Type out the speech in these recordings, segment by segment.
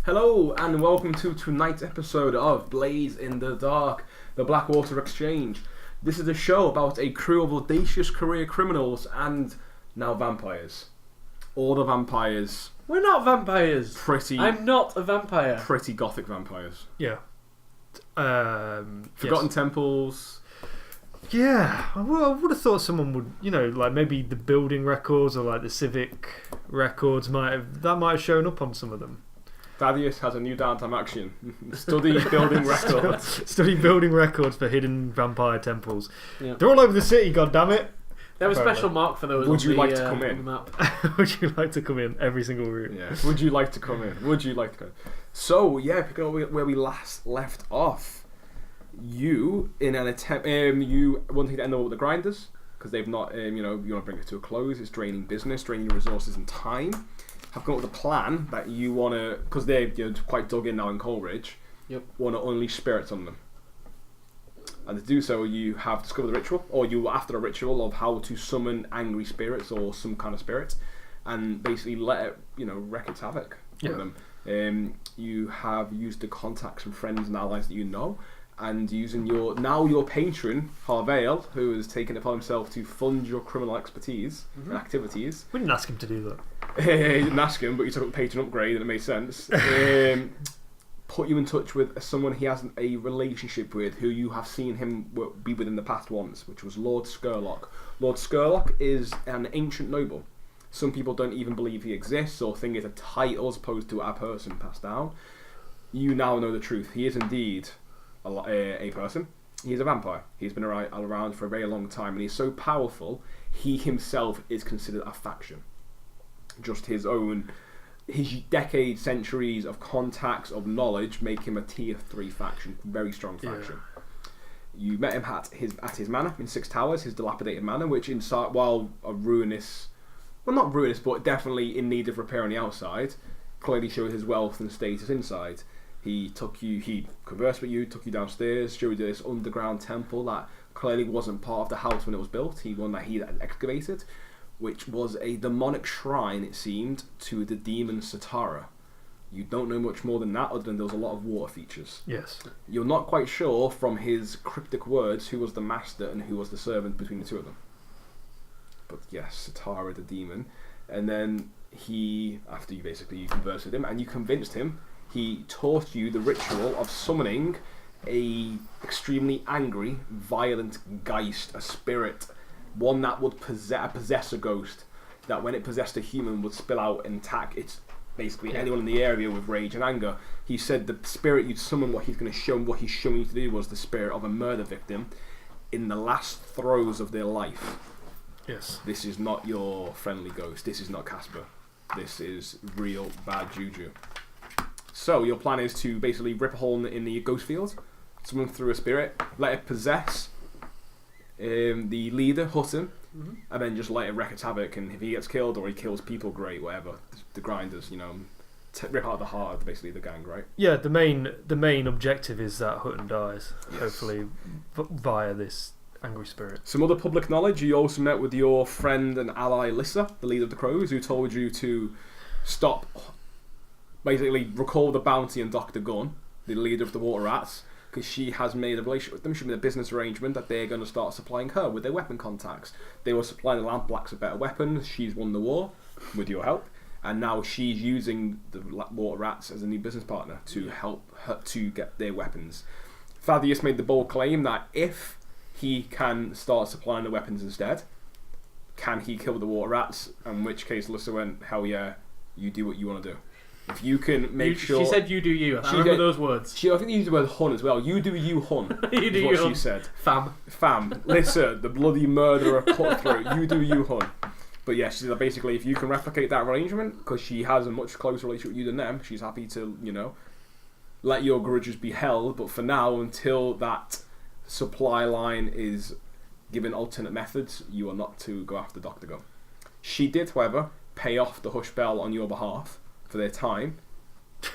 Hello and welcome to tonight's episode of Blaze in the Dark, the Blackwater Exchange. This is a show about a crew of audacious career criminals and now vampires. All the vampires. We're not vampires. I'm not a vampire. Pretty gothic vampires. Yeah. Forgotten temples. Yeah, I would have thought someone would, like maybe the building records or like the civic records might have shown up on some of them. Thadeus has a new downtime action. Study building records. Study building records for hidden vampire temples. Yeah. They're all over the city, goddammit. They have a special mark for those. Would you like to come in? Map. Would you like to come in every single room? Yeah. Would you like to come in? Would you like to come in? So, yeah, picking up where we last left off. You, in an attempt, you wanting to end up with the grinders, because they've not, you want to bring it to a close. It's draining business, draining resources and time. Have come up with a plan that you want to, because they're quite dug in now in Coleridge, want to unleash spirits on them. And to do so, you have discovered the ritual, or you are after a ritual of how to summon angry spirits or some kind of spirit, and basically let it, wreak its havoc with them. You have used the contacts and friends and allies that you know, and using your patron, Harper, who has taken it upon himself to fund your criminal expertise and activities. We didn't ask him to do that. You didn't ask him, but you took up the patron upgrade and it made sense. Put you in touch with someone he has a relationship with, who you have seen him be with in the past once, which was Lord Scurlock. Lord Scurlock is an ancient noble. Some people don't even believe he exists or think it's a title as opposed to a person passed down. You now know the truth. He is indeed a person. He is a vampire. He's been around for a very long time, and he's so powerful, he himself is considered a faction. Just his decades, centuries of contacts, of knowledge make him a tier 3 faction, very strong faction. You met him at his manor in Six Towers, his dilapidated manor, which inside, while a ruinous, well not ruinous, but definitely in need of repair on the outside, clearly showed his wealth and status inside. He conversed with you, took you downstairs, showed you this underground temple that clearly wasn't part of the house when it was built, one that he had excavated, which was a demonic shrine, it seemed, to the demon Satara. You don't know much more than that, other than there was a lot of water features. Yes. You're not quite sure from his cryptic words who was the master and who was the servant between the two of them. But yes, Satara the demon. And then after you conversed with him and you convinced him, he taught you the ritual of summoning a extremely angry, violent geist, a spirit, one that would possess a ghost, that when it possessed a human would spill out and attack anyone in the area with rage and anger. He said the spirit you'd summon, what he's showing you to do was the spirit of a murder victim in the last throes of their life. Yes. This is not your friendly ghost. This is not Casper. This is real bad juju. So your plan is to basically rip a hole in the ghost field, summon through a spirit, let it possess the leader, Hutton, and then just let it wreak its havoc. And if he gets killed or he kills people, great, whatever. The grinders, rip out the heart of basically the gang, right? Yeah, the main objective is that Hutton dies, hopefully via this angry spirit. Some other public knowledge: you also met with your friend and ally Lissa, the leader of the Crows, who told you to stop. Basically, recall the bounty and Dr. Gunn, the leader of the Water Rats, because she has made a relationship with them. She made a business arrangement that they're going to start supplying her with their weapon contacts. They were supplying the Lampblacks with better weapons. She's won the war with your help, and now she's using the Water Rats as a new business partner to help her to get their weapons. Thadeus made the bold claim that if he can start supplying the weapons instead, can he kill the Water Rats? In which case, Lissa went, "Hell yeah, you do what you want to do." If you can make sure... She said, "You do you." I remember those words. I think you used the word hun as well. You do you, hun. You do is you, what hun. she said. Fam. Listen, the bloody murderer cutthroat. You do you, hun. But yeah, she said that basically if you can replicate that arrangement, because she has a much closer relationship with you than them, she's happy to, let your grudges be held. But for now, until that supply line is given alternate methods, you are not to go after Dr. Gunn. She did, however, pay off the hush bell on your behalf for their time,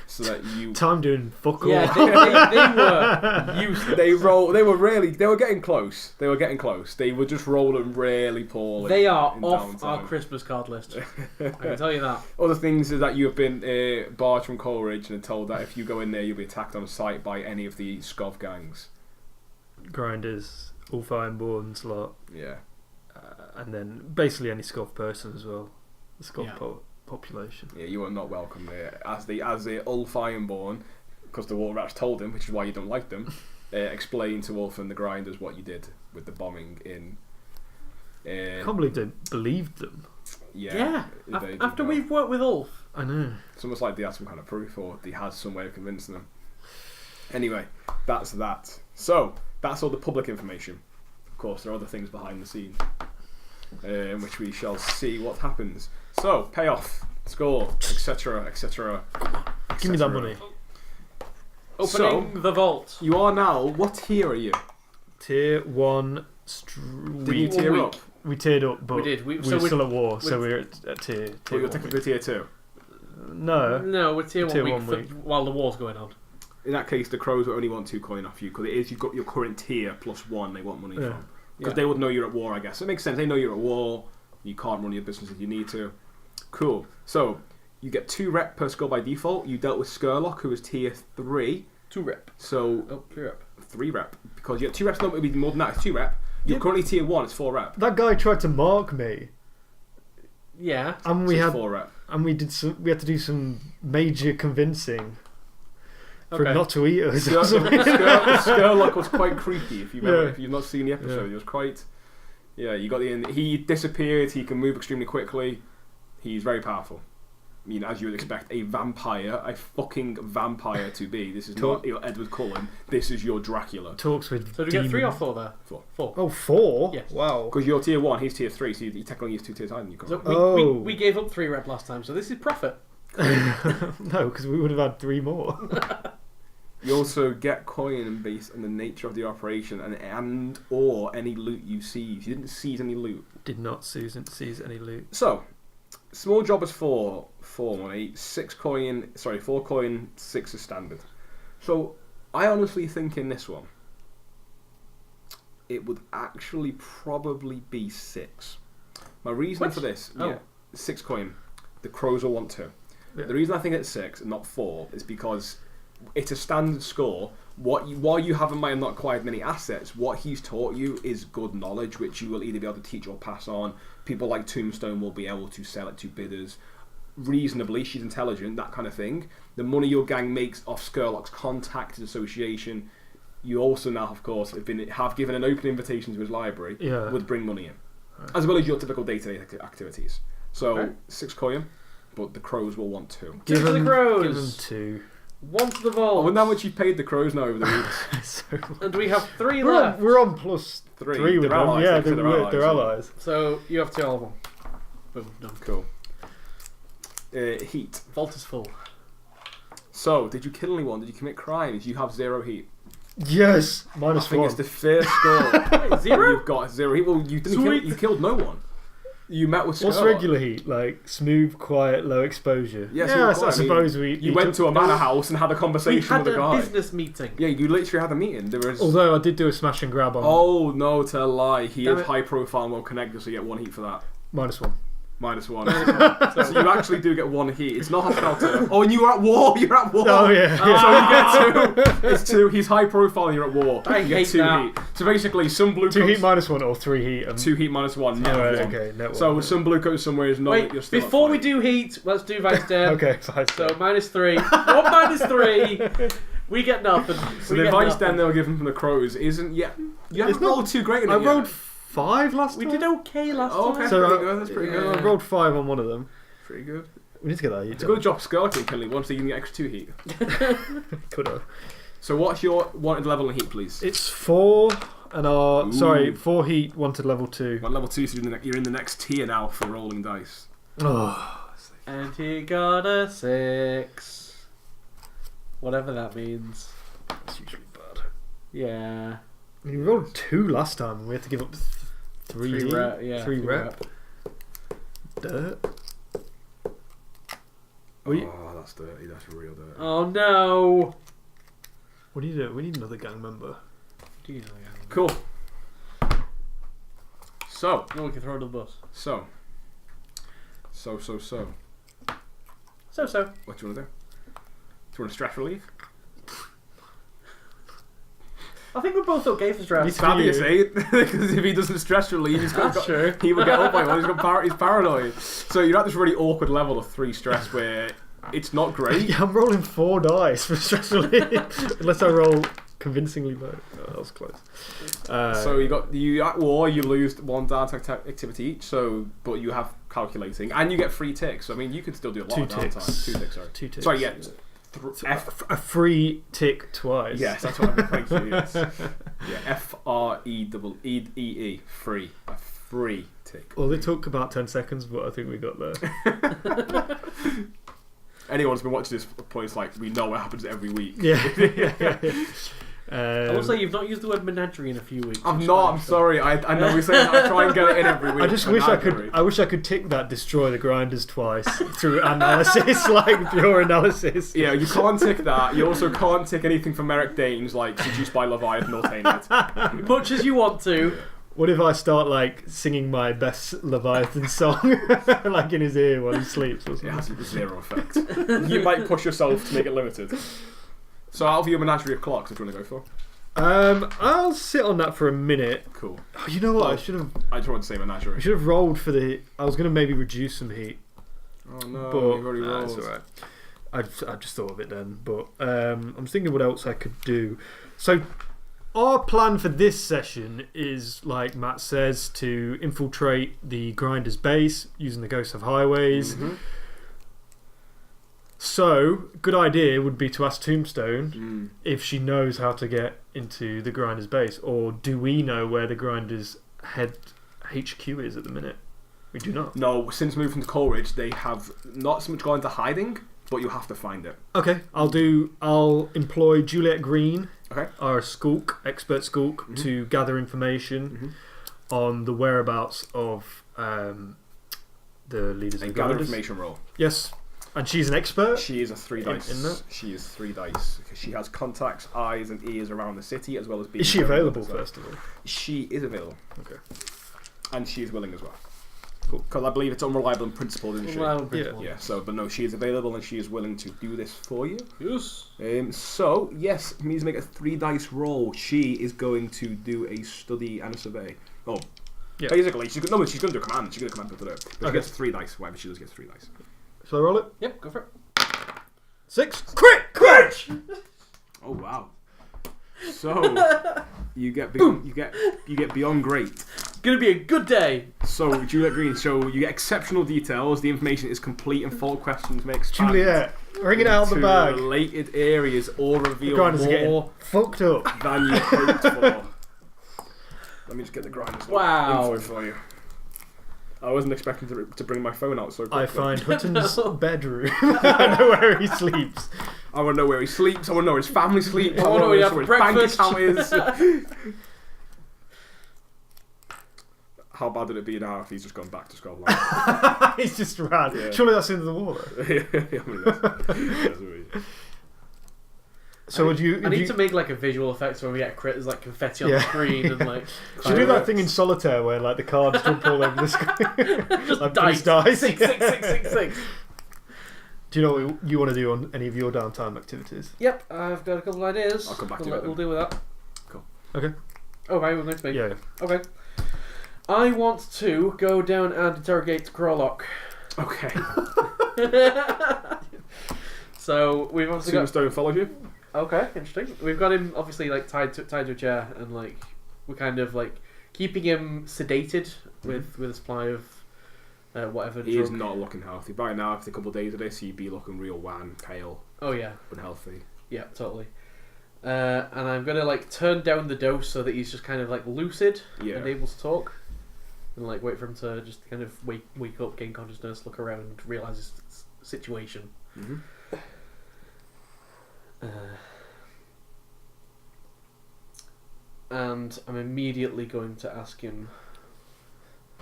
so that you. Time doing fuck all. Yeah, they were useless. They were getting close. They were just rolling really poorly. They are in off downtime. our Christmas card list. I can tell you that. Other things is that you have been barred from Coleridge and told that if you go in there, you'll be attacked on sight by any of the Scov gangs. Grinders, all Ironborns lot. Yeah. And then basically any Scov person as well. The Scov Yeah. population. Yeah, you are not welcome there. As the Ulf Ironborn, because the War Rats told him, which is why you don't like them, explain to Ulf and the Grinders what you did with the bombing in. I can't believe they believed them. Yeah. After we've worked with Ulf. I know. It's almost like they had some kind of proof, or they had some way of convincing them. Anyway, that's that. So, that's all the public information. Of course, there are other things behind the scenes, which we shall see what happens. So, payoff, score, etc., etc. Give me that money. Opening the vault. You are now. What tier are you? Tier 1. Did you tier up? We tiered up, but We did. we were still at war, so we're at tier Well, you're 1. technically tier 2. No, we're tier 1 week, while the war's going on. In that case, the Crows will only want 2 coin off you, because you've got your current tier plus 1 they want money from. Because they would know you're at war, I guess. It makes sense. They know you're at war. You can't run your business if you need to. Cool. So, you get 2 rep per skull by default. You dealt with Skurlock, who is tier 3. 2 rep. So, 3 rep. 3 rep. Because you get 2 reps, no, it would be more than that. It's 2 rep. You're currently tier 1, it's 4 rep. that guy tried to mark me, Yeah. and So it's 4 rep. and we had to do some major convincing for him Okay. not to eat us. or something. Skurlock was quite creepy. If you remember, Yeah. if you've not seen the episode, Yeah. he was quite. Yeah, you got he disappeared. He can move extremely quickly. He's very powerful. I mean, as you would expect, a fucking vampire to be. This is not your Edward Cullen. This is your Dracula. Talks with. So do we get 3 or 4 there? 4. 4. Oh, 4? Yes. Wow. Because you're tier 1, he's tier 3, so you technically use 2 tiers higher than you. So we gave up 3 rep last time, so this is profit. No, because we would have had 3 more. You also get coin based on the nature of the operation and or any loot you seize. You didn't seize any loot. Did not seize any loot. So, small job is 4 money, 4 coin, 6 is standard. So, I honestly think in this one, it would actually probably be 6. My reason for this, 6 coin, the Crows will want 2. Yeah. The reason I think it's 6 and not 4 is because it's a standard score. While you have in mind not acquired many assets, what he's taught you is good knowledge, which you will either be able to teach or pass on. People like Tombstone will be able to sell it to bidders reasonably. She's intelligent, that kind of thing. The money your gang makes off Skurlock's contacted association, you also now, of course, have given an open invitation to his library, would bring money in, as well as your typical day-to-day activities. So 6 coin, but the Crows will want 2. Give them the Crows. Give them 2. 1 to the vault. I wonder how much you've paid the Crows now over the weeks. So, And we have 3 left. we're on plus 3 with They're them. allies, Yeah, they're allies. So you have 2 all of them. Boom, done. Cool. Heat. Vault is full. So, did you kill anyone? Did you commit crimes? You have 0 heat. Yes, I minus think 1. it's the first score. 0? You've got 0 heat. Well, you didn't kill, you killed no one. You met with What's Skurlock. regular heat? Like smooth, quiet, low exposure. Yeah, I quiet. suppose You went to a manor house and had a We conversation had with a a guy. business meeting. Yeah, you literally had a meeting. There was. Although I did do a smash and grab on Oh no, to lie. He Damn is it. high profile and well connected, so you get 1 heat for that. minus 1. -1. So you actually do get 1 heat. It's not hostile to. Oh, and you were at war. You're at war. Oh yeah. So you get 2. It's 2. He's high profile and you're at war. I You get hate 2 that. heat. So basically, some blue 2 coats. heat minus 1 or 3 heat. 2 heat -1. Net Alright, 1. okay, net 1. So some blue coat somewhere is not Wait, that you're still. before at we fight. do heat, let's do Vice Den. Okay, fine. So -3. 1 -3. We get nothing. So We the get advice nothing. then they'll give him from the Crows isn't yet. You haven't not- rolled too great in it I yet. rolled 5 last We time. did okay last Oh, okay. time. So Pretty good, that's pretty good. I rolled 5 on one of them. Pretty good. We need to get that heat. It's a good job Skurlock killing once so you can get extra 2 heat. Could have. So what's your wanted level in heat, please? It's 4 and our Ooh. sorry 4 heat wanted level 2. Well, level 2, so you're in the next tier now for rolling dice. Oh, And he got a 6. Whatever that means. that's usually bad. Yeah. I mean, we rolled 2 last time and we had to give up 3 heat. rep. Yeah, 3 3 rep. Dirt. Oh, that's dirty. That's real dirty. Oh no! What do you do? We need another gang member. Do you know? Cool. So. No, we can throw it on the bus. So. So. So. What do you want to do? Do you want to stress relief? I think we're both okay for stress. He's Thadeus, eh? Because if he doesn't stress relief, he would get up by one. He's paranoid. So you're at this really awkward level of 3 stress where it's not great. Yeah, I'm rolling 4 dice for stress relief. Unless I roll convincingly low. Oh, that was close. So you at war, you lose 1 downtime activity each. So, but you have calculating, and you get 3 ticks. So I mean, you can still do a lot of downtime. 2 ticks, sorry. 2 ticks. Sorry, yeah. A free tick twice. Yes, that's what I'm thank you. Yes. Yeah, FREEE, free, a free tick. Well, it took about 10 seconds, but I think we got there. Anyone who's been watching this point is like, we know what happens every week. Yeah. I will say you've not used the word menagerie in a few weeks. I'm not. I'm sorry. I know we're saying I try and get it in every week. I just wish I could. I wish I could tick that destroy the grinders twice through analysis, like pure analysis. Yeah, you can't tick that. You also can't tick anything from Merrick Daines, like seduced by Leviathan or tainted. Much as you want to. What if I start like singing my best Leviathan song, like in his ear while he sleeps or something? It has 0 effect. You might push yourself to make it limited. So out of your menagerie of clocks, what do you want to go for? I'll sit on that for a minute. Cool. Oh, you know what? I should have. I just wanted to say menagerie. I should have rolled for the. I was going to maybe reduce some heat. Oh no! But You've already rolled. It's alright. I just thought of it then, but I'm thinking what else I could do. So our plan for this session is, like Matt says, to infiltrate the Grinder's base using the Ghosts of Highways. Mm-hmm. So, good idea would be to ask Tombstone if she knows how to get into the Grinder's base, or do we know where the Grinder's head HQ is at the minute? We do not. No, since moving to Coleridge, they have not so much gone into hiding, but you have to find it. Okay, I'll employ Juliet Green, Okay. our expert skulk, to gather information on the whereabouts of the leaders of the gather Grinders. information roll. Yes. And she's an expert? She is a 3 dice. In that? She is 3 dice. Because she has contacts, eyes, and ears around the city, as well as being. Is she available, first of all? She is available. Okay. And she is willing as well. Cool. Because I believe it's unreliable and principled, isn't she? Unreliable principle. Yeah, so, but no, she is available and she is willing to do this for you. Yes. So, yes, it means make a 3 dice roll. She is going to do a study and a survey. Oh, yeah. Basically, she's going to do a command. She's going to command people to do it. But she gets 3 dice. Whatever she does, gets 3 dice. Shall I roll it? Yep, go for it. 6. Crit! Oh wow! So you get beyond great. Gonna be a good day. So Juliet Green. So you get exceptional details. The information is complete, and follow questions may expand. Juliet, bring it out of the bag. Related areas or reveal Grinders are getting more fucked up than you hoped for. Let me just get the grinders info for you. I wasn't expecting to bring my phone out so quickly. I find Hutton's bedroom. I know where he sleeps. I want to know where he sleeps. I want to know where his family sleeps. I want to know where his bank account is. How bad would it be now if he's just gone back to Scotland? He's just ran. Yeah. Surely that's into the water. So would you? I need to make like a visual effect so when we get crit, there's like confetti on the screen and like. Should we do that thing in Solitaire where like the cards jump all over the screen? Just like dice. 6, 6, 6, 6, 6. Do you know what you want to do on any of your downtime activities? Yep, I've got a couple of ideas. I'll come back to it. We'll deal with that. Cool. Okay. Oh, right, we're next week. Yeah. Okay. I want to go down and interrogate Grolok. Okay. So we've obviously got. Tombstone follows you. Okay, interesting. We've got him obviously like tied to a chair, and like we're kind of like keeping him sedated with a supply of whatever. He drug. is not looking healthy. By now, after a couple of days of this, he'd be looking real wan, pale. Oh yeah, unhealthy. Yeah, totally. And I'm gonna like turn down the dose so that he's just kind of like lucid and able to talk, and like wait for him to just kind of wake up, gain consciousness, look around, realize his situation. Mm-hmm. And I'm immediately going to ask him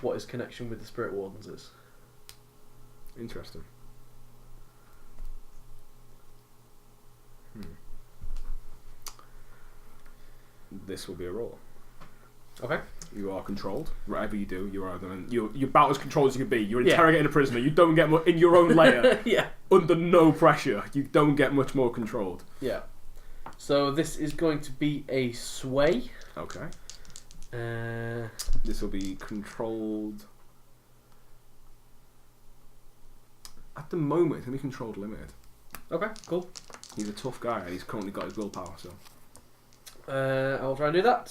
what his connection with the Spirit Wardens is. Interesting. This will be a roll. Okay. You are controlled. Whatever you do, you're about as controlled as you can be. You're interrogating a prisoner. You don't get much in your own layer. Yeah. Under no pressure, you don't get much more controlled. Yeah. So this is going to be a sway. Okay. This will be controlled. At the moment, it's going to be controlled limited. Okay, cool. He's a tough guy, and he's currently got his willpower, so. I'll try and do that.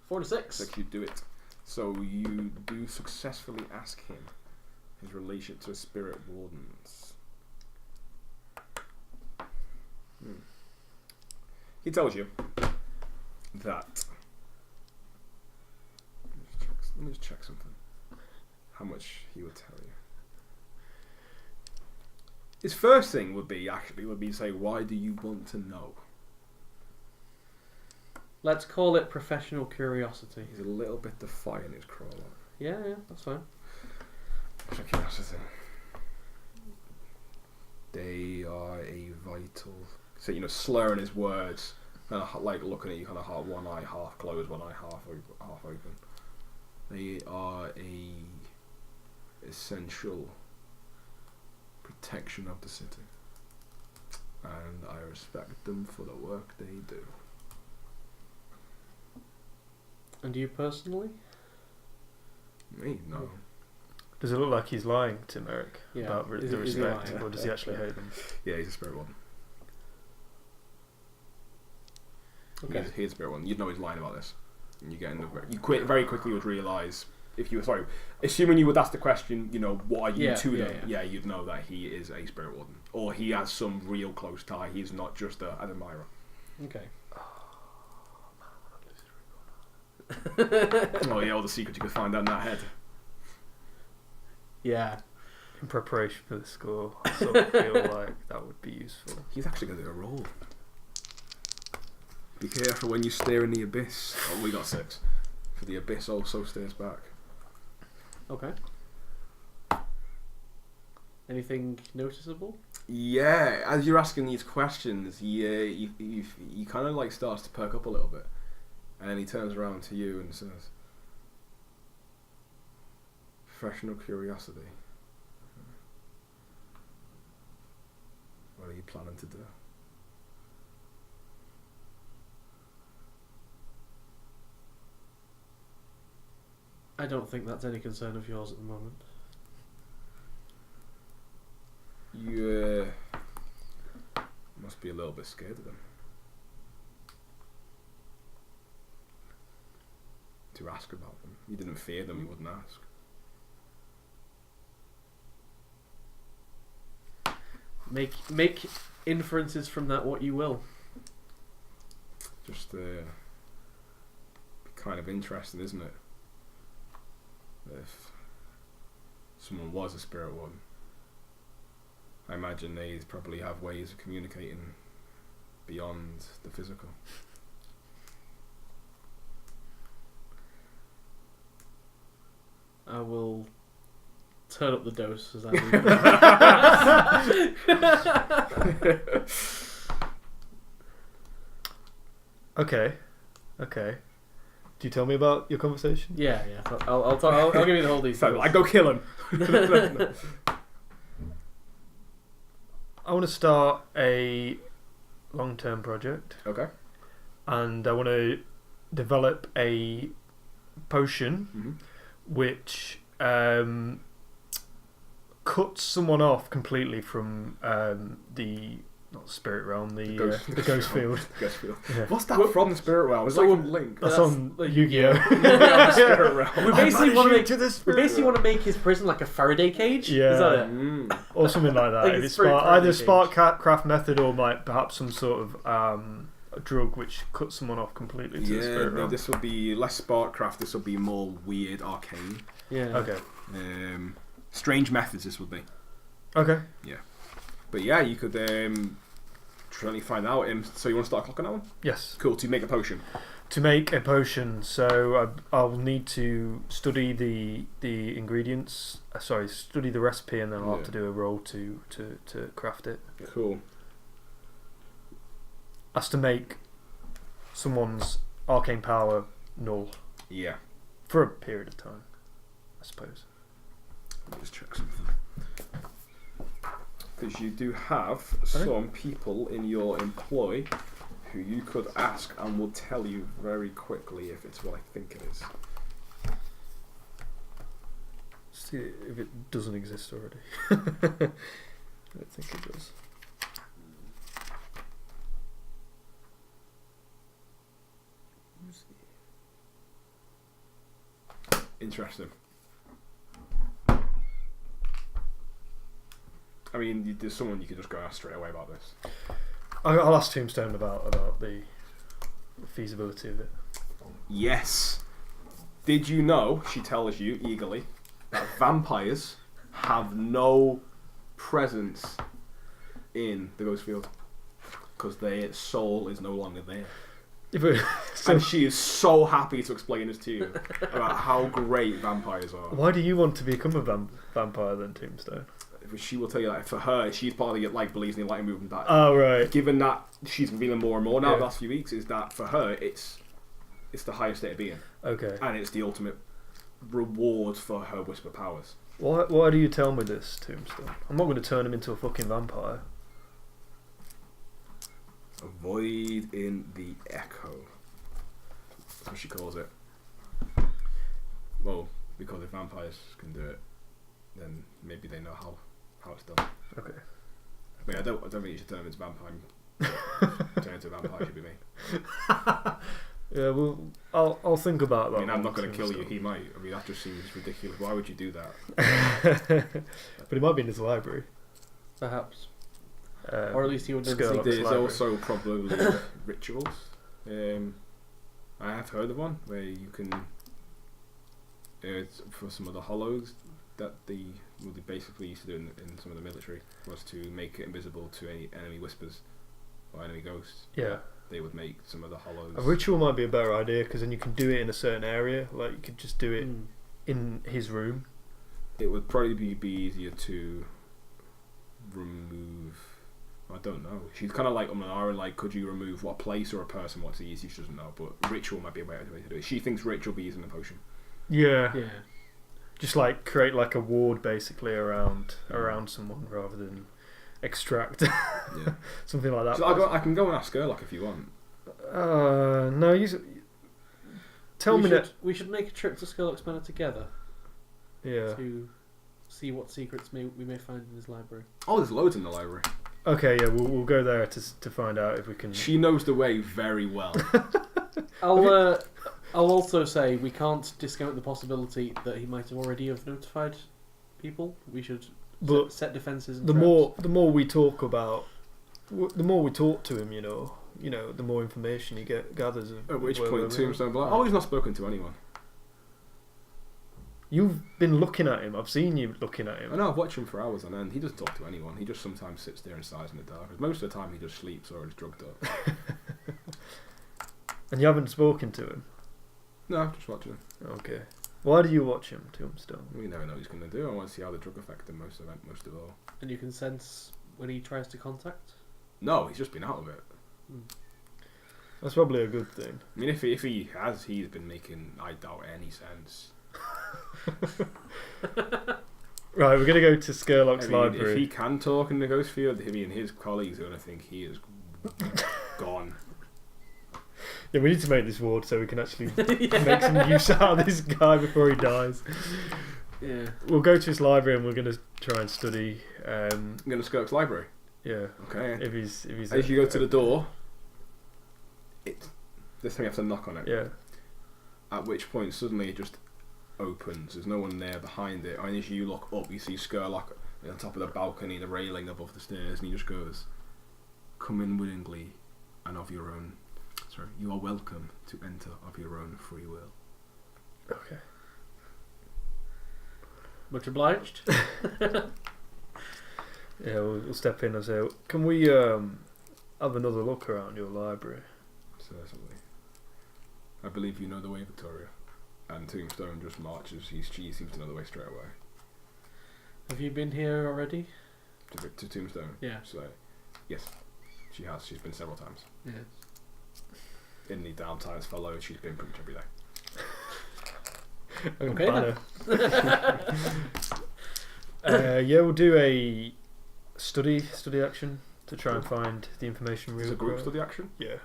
4 to 6. Like you do it. So you do successfully ask him his relation to spirit wardens. He tells you that. Let me just check something. How much he would tell you. His first thing would be to say, why do you want to know? Let's call it professional curiosity. He's a little bit defiant, his crawler. Yeah, that's fine. Curiosity. They are a vital. So, slurring his words, like looking at you, kind of one eye half closed, one eye half open. They are a essential protection of the city, and I respect them for the work they do. And you personally? Me? No. Does it look like he's lying to Merrick about the is he respect, lying? or does he actually hate them? Yeah, he's a spirit warden. Okay. He's a spirit warden. You'd know he's lying about this. And very quickly would realise, assuming you would ask the question, what are you to them? Yeah, you'd know that he is a spirit warden. Or he has some real close tie. He's not just an admirer. Okay. Oh yeah, all the secrets you could find out in that head. Yeah. In preparation for the score, I sort of feel like that would be useful. He's actually going to do a roll. Be careful when you stare in the abyss. Oh, we got 6. For the abyss also stares back. Okay. Anything noticeable? Yeah, as you're asking these questions, you kind of like starts to perk up a little bit. And he turns around to you and says, professional curiosity. What are you planning to do? I don't think that's any concern of yours at the moment. You must be a little bit scared of them. To ask about them. You didn't fear them, you wouldn't ask. Make inferences from that what you will. Just kind of interesting, isn't it? If someone was a spirit one, I imagine they probably have ways of communicating beyond the physical. I will turn up the dose as I do. Okay. Do you tell me about your conversation? Yeah. I'll give you the whole details. So I go kill him. I want to start a long-term project. Okay. And I want to develop a potion which cuts someone off completely from the not spirit realm, the ghost field. Ghost field. Yeah. What's that from the spirit realm? It's like a link. That's on like Yu-Gi-Oh. The spirit realm. We basically want to to make his prison like a Faraday cage. Yeah. Is that it? Or something like that. Like If it's it's very either Faraday spark craft method or perhaps some sort of a drug which cuts someone off completely to the spirit realm. This will be less sparkcraft. This will be more weird arcane. Yeah. Okay. Strange methods. This would be. Okay. Yeah. But yeah, you could try to find out. So you want to start clocking that one? Yes. Cool. To make a potion. To make a potion, so I'll need to study the ingredients. Study the recipe, and then I'll have to do a roll to craft it. Cool. has to make someone's arcane power null. Yeah. For a period of time, I suppose. Let me just check something. Because you do have some people in your employ who you could ask and will tell you very quickly if it's what I think it is. See if it doesn't exist already. I don't think it does. Interesting. I mean, there's someone you could just go ask straight away about this. I'll ask Tombstone about the feasibility of it. Yes. Did you know, she tells you eagerly, that vampires have no presence in the ghost field because their soul is no longer there. And she is so happy to explain this to you about how great vampires are. Why do you want to become a vampire then, Tombstone? She will tell you that for her, she's part of the believes in the light movement. That oh right. Given that she's been feeling more and more now the last few weeks, is that for her it's the highest state of being. Okay. And it's the ultimate reward for her whisper powers. Why do you tell me this, Tombstone? I'm not going to turn him into a fucking vampire. A void in the echo. That's what she calls it. Well, because if vampires can do it, then maybe they know how it's done. Okay. I mean, I don't think you should turn him into a vampire. Turn into a vampire should be me. Yeah, well, I'll think about that. I mean, I'm not going to kill you. He might. I mean, that just seems ridiculous. Why would you do that? But it might be in his library. Perhaps. Or at least he would never see. There's also probably rituals. I have heard of one where you can, for some of the hollows that they basically used to do in some of the military, was to make it invisible to any enemy whispers or enemy ghosts. Yeah. They would make some of the hollows. A ritual might be a better idea because then you can do it in a certain area. Like you could just do it in his room. It would probably be easier to remove. I don't know. She's kind of like like, could you remove what place or a person? What's the easiest? She doesn't know, but ritual might be a better way to do it. She thinks ritual be using a potion. Yeah. Yeah. Just like create like a ward basically around someone rather than extract. Yeah. Something like that. So I can go and ask her like if you want. No, tell me that we should make a trip to Skurlock's Manor together. Yeah. To see what secrets we may find in his library. Oh, there's loads in the library. Okay, yeah, we'll go there to find out if we can. She knows the way very well. I'll also say we can't discount the possibility that he might have already have notified people. We should set defences. And the more we talk to him, the more information he gathers. At which point, Tombstone will be like, "Oh, he's not spoken to anyone." You've been looking at him. I've seen you looking at him. I know. I've watched him for hours on end. He doesn't talk to anyone. He just sometimes sits there and sighs in the dark. Most of the time, he just sleeps or is drugged up. And you haven't spoken to him? No, I'm just watching him. Okay. Why do you watch him, Tombstone? We never know what he's going to do. I want to see how the drug affected him most of all. And you can sense when he tries to contact? No, he's just been out of it. That's probably a good thing. I mean, if he has, he's been making, I doubt, any sense. Right, we're going to go to Skurlock's library. If he can talk in the ghost field, he and his colleagues are going to think he is gone. Yeah, we need to make this ward so we can actually make some use out of this guy before he dies. Yeah. We'll go to his library and we're going to try and study. I'm going to Skurlock's library. Yeah. Okay. If he's as you go to the door, this thing you have to knock on it. Yeah. At which point suddenly it just opens. There's no one there behind it. And as you look up, you see Skurlock on top of the balcony, the railing above the stairs, and he just goes, "Come in willingly, and of your own. Sorry, you are welcome to enter of your own free will." Okay. Much obliged. Yeah, we'll step in and say, "Can we have another look around your library?" Certainly. I believe you know the way, Victoria. And Tombstone just marches. She seems to know the way straight away. Have you been here already? To Tombstone? Yeah. So, yes. She has. She's been several times. Yeah. In the downtimes fellow, she's been pretty much every day. Okay then. Yeah, we'll do a study action to try and find the information we Is it a group require. study action? Yeah.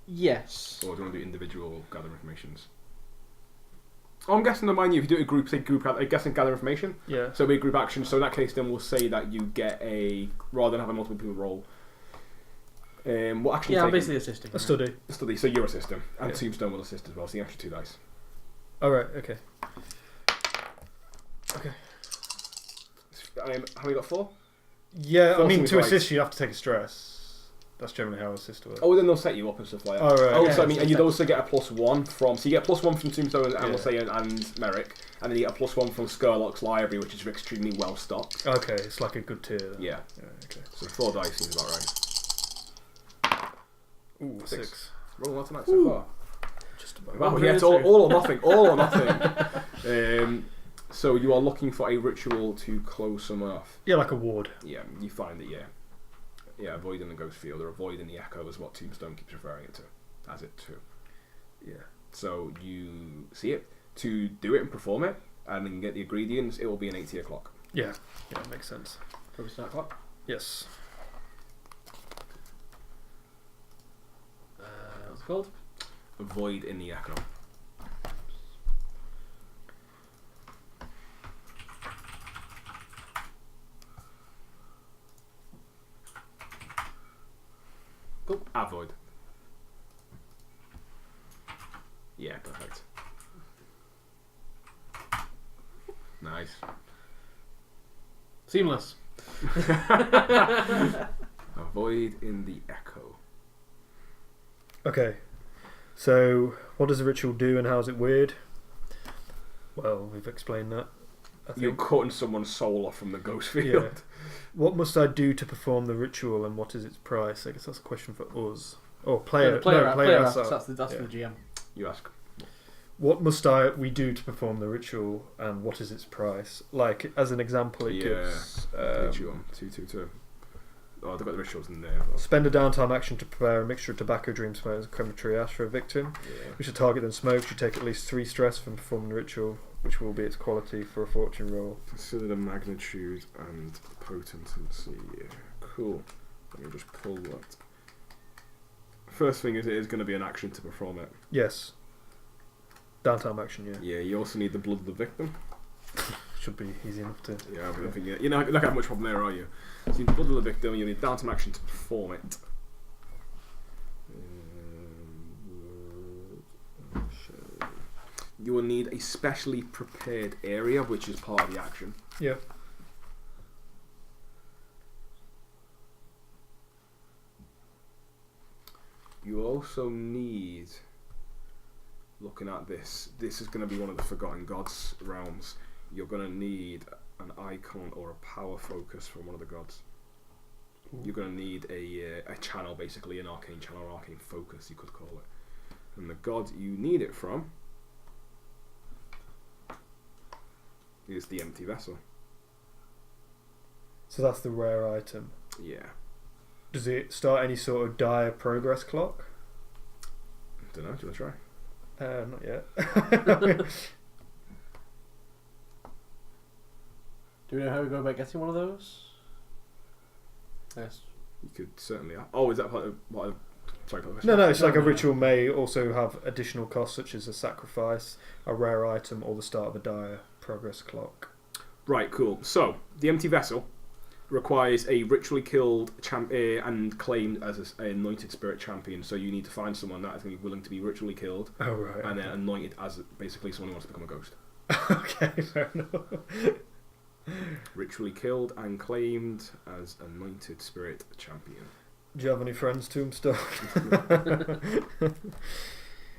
Yes. Or do you want to do individual gather informations? Oh, I'm guessing, mind you, if you do a group, say group, I'm guessing gather information. Yeah. So it'll be a group action. So in that case, then we'll say that you get rather than having multiple people roll. What action? Yeah, I'm basically assisting. A study. A study. So you're assisting, and Yeah. Tombstone will assist as well. So you extra 2 dice. Alright, okay. How many got 4? Yeah, I Forcing mean, is to right. assist you have to take a stress. That's generally how assist works. Oh, then they'll set you up and stuff like that. Oh, right. Oh, Yeah, so I mean, so and you'd it's also get a +1 from. So you get a +1 from Tombstone and Yeah. we'll say and Merrick, and then you get a +1 from Skurlock's library, which is extremely well stocked. Okay, it's like a good tier then. Yeah. Okay. So 4 dice seems about right. Ooh, 6. 6. Rolling well tonight so far. Just about. Wow, One yeah, it's for all, two. all or nothing. All or nothing. So you are looking for a ritual to close someone off. Yeah, like a ward. Yeah, you find that, yeah, avoiding the ghost field or avoiding the echo is what Tombstone keeps referring it to, as it too. Yeah. So you see it. To do it and perform it, and then get the ingredients, it will be an 8-tier clock. Yeah. Yeah, it makes sense. Probably start clock. Yes. What's it called? Avoid in the echo. Cool. Avoid. Yeah, perfect. Nice. Seamless. Avoid in the echo. Okay. So, what does the ritual do and how is it weird? Well, we've explained that. I You're think. cutting someone's soul off from the ghost field. Yeah. What must I do to perform the ritual and what is its price? I guess that's a question for us. Or player. Player asks asks. that. That's Yeah. for the GM. You ask. What must we do to perform the ritual and what is its price? Like, as an example, it gives... Page you on 222. Oh, they've got the rituals in there. Spend a downtime action to prepare a mixture of tobacco, dream smoke, and crematory ash for a victim. Yeah. We should target then smoke. Should take at least 3 stress from performing the ritual, which will be its quality for a fortune roll. Consider the magnitude and potency. Yeah. Cool. Let me just pull that. First thing is, it is going to be an action to perform it. Yes. Downtime action, yeah. Yeah, you also need the blood of the victim. Should be easy enough to... Yeah, I think you know, look how much problem there are you. So you need the blood of the victim, you need downtime action to perform it. You will need a specially prepared area, which is part of the action. Yeah. You also need, looking at this is going to be one of the Forgotten Gods realms. You're going to need an icon or a power focus from one of the gods. You're going to need a channel, basically an arcane channel or arcane focus, you could call it. And the god you need it from is the empty vessel. So that's the rare item. Yeah. Does it start any sort of dire progress clock? Don't know. Do you want to try? Not yet. Do we know how we go about getting one of those? Yes. You could certainly. Oh, is that part of what? Sorry, No, it's like a No. ritual may also have additional costs such as a sacrifice, a rare item, or the start of a dire progress clock. Right, cool. So the empty vessel requires a ritually killed and claimed as an anointed spirit champion. So you need to find someone that is going to be willing to be ritually killed Oh, right. and then anointed as basically someone who wants to become a ghost. Okay, fair enough. Ritually killed and claimed as anointed spirit champion. Do you have any friends, Tombstone? We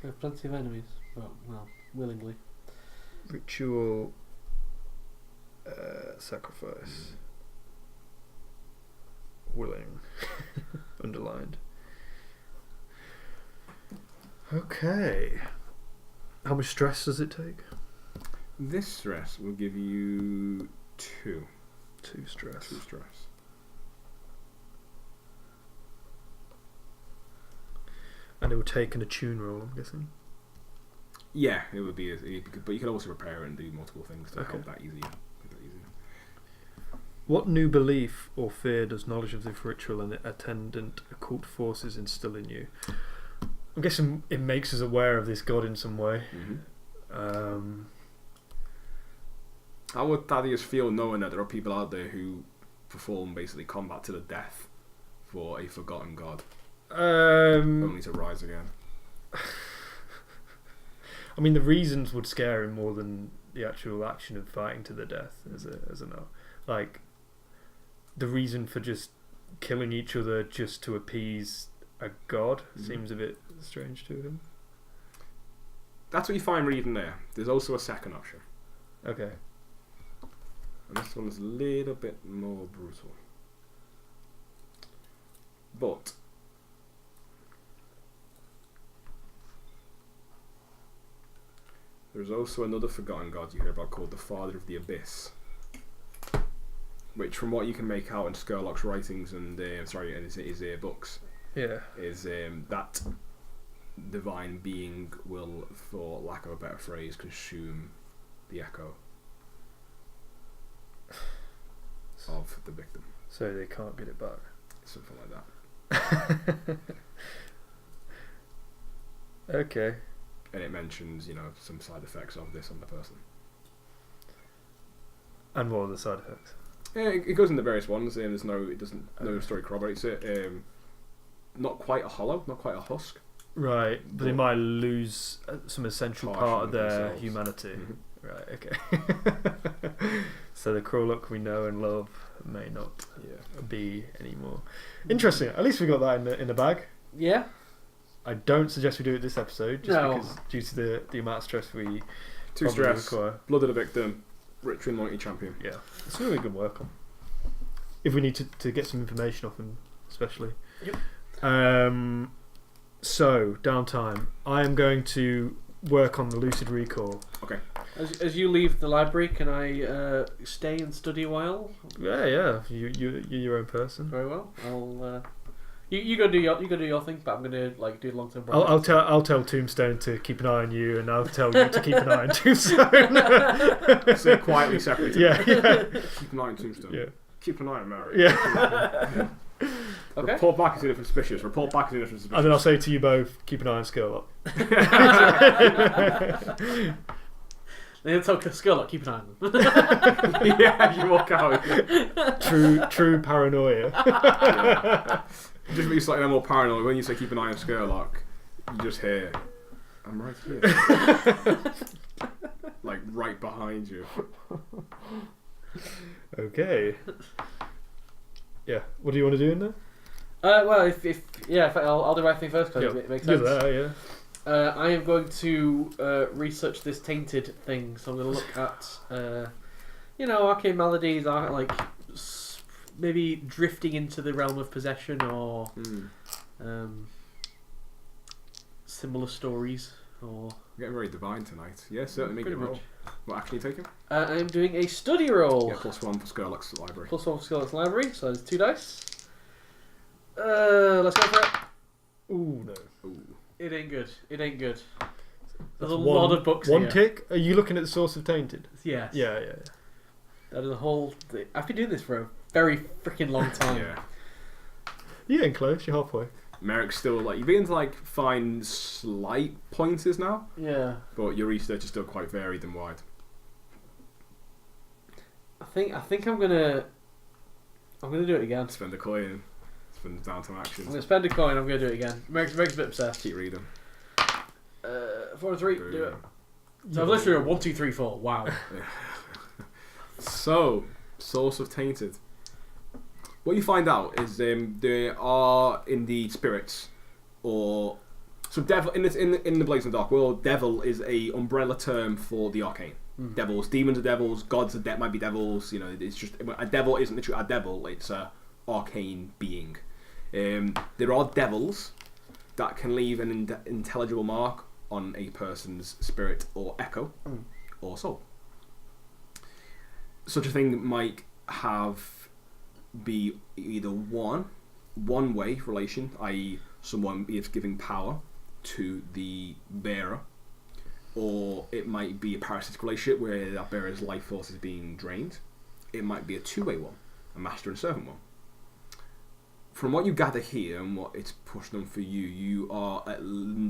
have plenty of enemies, but, well, willingly. Ritual sacrifice. Willing. Underlined. Okay. How much stress does it take? This stress will give you 2. 2 stress. 2 stress. And it will take an attune roll, I'm guessing. Yeah, it would be good, but you could also repair it and do multiple things to help that easier. What new belief or fear does knowledge of this ritual and attendant occult forces instill in you? I'm guessing it makes us aware of this god in some way. How would Thadeus feel knowing that there are people out there who perform basically combat to the death for a forgotten god, only to rise again? I mean, the reasons would scare him more than the actual action of fighting to the death, as a no. Like, the reason for just killing each other just to appease a god seems a bit strange to him. That's what you find reading there. There's also a second option. Okay. And this one's a little bit more brutal. But there's also another forgotten god you hear about called the Father of the Abyss, which, from what you can make out in Skurlock's writings and his books, is that divine being will, for lack of a better phrase, consume the echo of the victim. So they can't get it back. Something like that. Okay. And it mentions, some side effects of this on the person. And what are the side effects? Yeah, it goes into various ones. No story corroborates it. Not quite a hollow, not quite a husk. Right, but they might lose some essential part of their themselves. Humanity. Right, okay. So the Krolok we know and love may not be anymore. Interesting. At least we got that in the bag. Yeah. I don't suggest we do it this episode, just because due to the amount of stress we require. Blood of the victim, ritual anointed champion. Yeah, it's really good work on. If we need to get some information off him, especially. Yep. So downtime. I am going to work on the lucid recall. Okay. As you leave the library, can I stay and study a while? Yeah. You're your own person. Very well. I'll. You go do your thing, but I'm gonna do long term. I'll tell Tombstone to keep an eye on you, and I'll tell you to keep an eye on Tombstone. So quietly separated. Yeah. Keep an eye on Tombstone. Yeah. Keep an eye on Merrick. Yeah. Okay. Report back as if it's suspicious. Report back as if it's suspicious. And then I'll say to you both, keep an eye on Skurlock. Then tell Skurlock, keep an eye on them. Yeah, you walk out. True paranoia. Yeah. Just be slightly more paranoid when you say keep an eye on Skurlock. You just hear, I'm right here. Like right behind you. Okay. Yeah. What do you want to do in there? Well, if I'll do the right thing first because it makes sense. You're there, yeah. I am going to research this tainted thing. So I'm going to look at, arcane maladies are like maybe drifting into the realm of possession or similar stories. Or We're getting very divine tonight. Yeah, certainly make it roll. What action are you taking? I am doing a study roll. Yeah, +1 for Skurlock's library. +1 for Skurlock's library, so there's 2 dice. Let's go for it. Ooh, no. Ooh. It ain't good. There's That's a lot of books here. One tick? Are you looking at the source of Tainted? Yes. Yeah. That is a whole... I've been doing this for a very freaking long time. Yeah. You're getting close. You're halfway. Merrick's still you're beginning to find slight pointers now. Yeah. But your research is still quite varied and wide. I think I'm gonna do it again. Spend a coin. Spend downtime I'm actions. gonna spend a coin. I'm gonna do it again. Merrick's a bit obsessed. Keep reading. 4 and 3. Do it. So I've literally a 1, 2, 3, 4. Wow. So, source of Tainted. What you find out is there are indeed spirits, or so devil in the Blades of the Dark World. Devil is a umbrella term for the arcane. Devils, demons are devils, gods might be devils. It's just a devil isn't literally a devil. It's a arcane being. There are devils that can leave an intelligible mark on a person's spirit or echo or soul. Such a thing might be either one-way relation, i.e. someone is giving power to the bearer, or it might be a parasitic relationship where that bearer's life force is being drained. It might be a two-way one, a master and servant one. From what you gather here and what it's pushed on for you, you are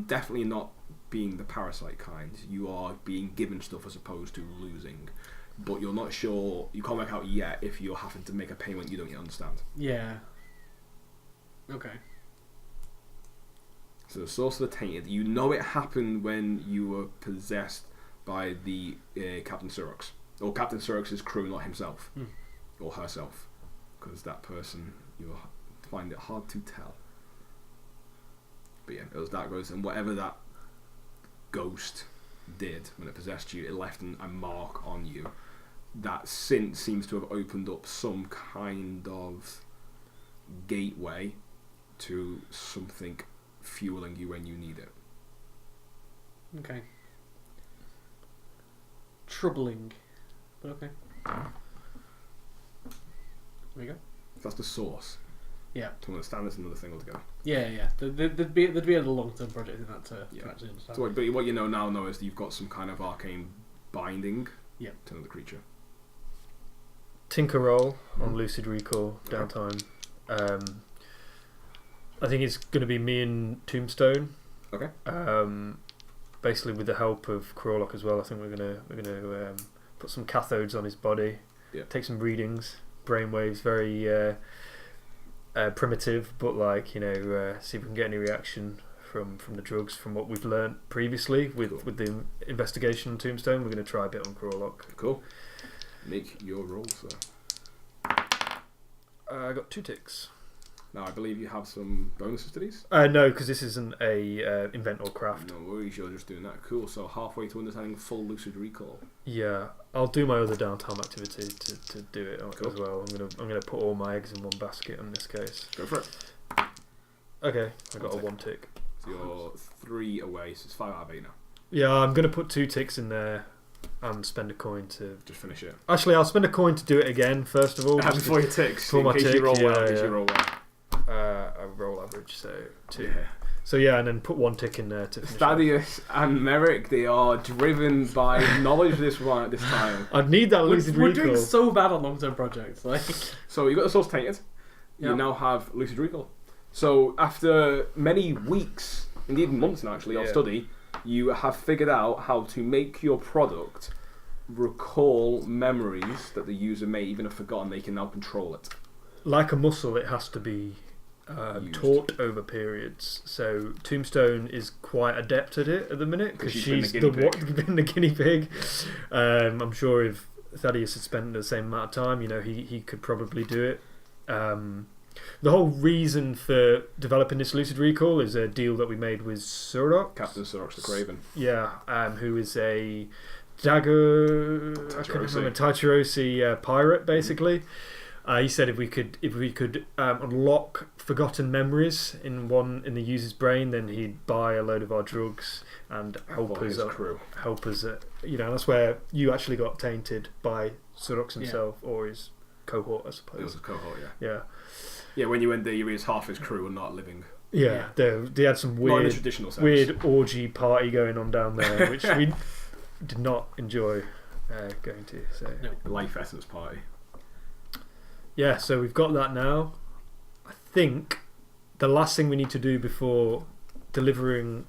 definitely not being the parasite kind. You are being given stuff as opposed to losing. But you're not sure, you can't work out yet if you're having to make a payment you don't yet understand. Yeah. Okay. So the source of the tainted, you know it happened when you were possessed by the Captain Surox. Or Captain Surox's crew, not himself. Or herself. Because that person, you find it hard to tell. But yeah, as that goes, and whatever that ghost did when it possessed you, it left a mark on you. That since seems to have opened up some kind of gateway to something fueling you when you need it. Okay. Troubling. But okay. There you go. That's the source. Yeah. To understand this, another thing altogether. Yeah. There'd be a long-term project in that to actually understand. So, but what you know now is that you've got some kind of arcane binding to another creature. Tinker roll on lucid recall downtime. I think it's going to be me and Tombstone. Okay. Basically, with the help of Crawlock as well. I think we're gonna put some cathodes on his body. Yeah. Take some readings, brainwaves, very primitive, but see if we can get any reaction from the drugs from what we've learnt previously with the investigation on Tombstone. We're going to try a bit on Crawlock. Cool. Make your roll, sir. I got 2 ticks. Now I believe you have some bonuses to these. No, because this isn't a invent or craft. No worries, you're just doing that. Cool. So halfway to understanding full lucid recall. Yeah, I'll do my other downtime activity to do it as well. I'm gonna put all my eggs in one basket in this case. Go for it. Okay, I got a 1 tick. So you're 3 away, so it's 5 out of 8 now. Yeah, I'm gonna put 2 ticks in there and spend a coin to just finish it. Actually, I'll spend a coin to do it again first of all. Before your ticks, for my tick, you roll well, you roll well. I roll average, so 2. Yeah. So yeah, and then put 1 tick in there to finish. Thaddeus and Merrick, they are driven by knowledge this time. I'd need that lucid recall. We're doing so bad on long-term projects. So you got the source tainted. You now have lucid recall. So after many weeks, indeed months now actually, of study, you have figured out how to make your product recall memories that the user may even have forgotten. They can now control it. Like a muscle, it has to be taught over periods. So Tombstone is quite adept at it at the minute because she's been the guinea pig. I'm sure if Thadeus had spent the same amount of time, he could probably do it. The whole reason for developing this lucid recall is a deal that we made with Surox. Captain Surox the Craven. Yeah, who is a Taichirosi pirate, basically. He said if we could unlock forgotten memories in the user's brain, then he'd buy a load of our drugs and help us. That's where you actually got tainted by Surox himself or his cohort, I suppose. It was a cohort, yeah. Yeah, when you went there, you realised half his crew were not living. Yeah. They had some not in the traditional sense. weird orgy party going on down there, which we did not enjoy going to. So life essence party. Yeah, so we've got that now. I think the last thing we need to do before delivering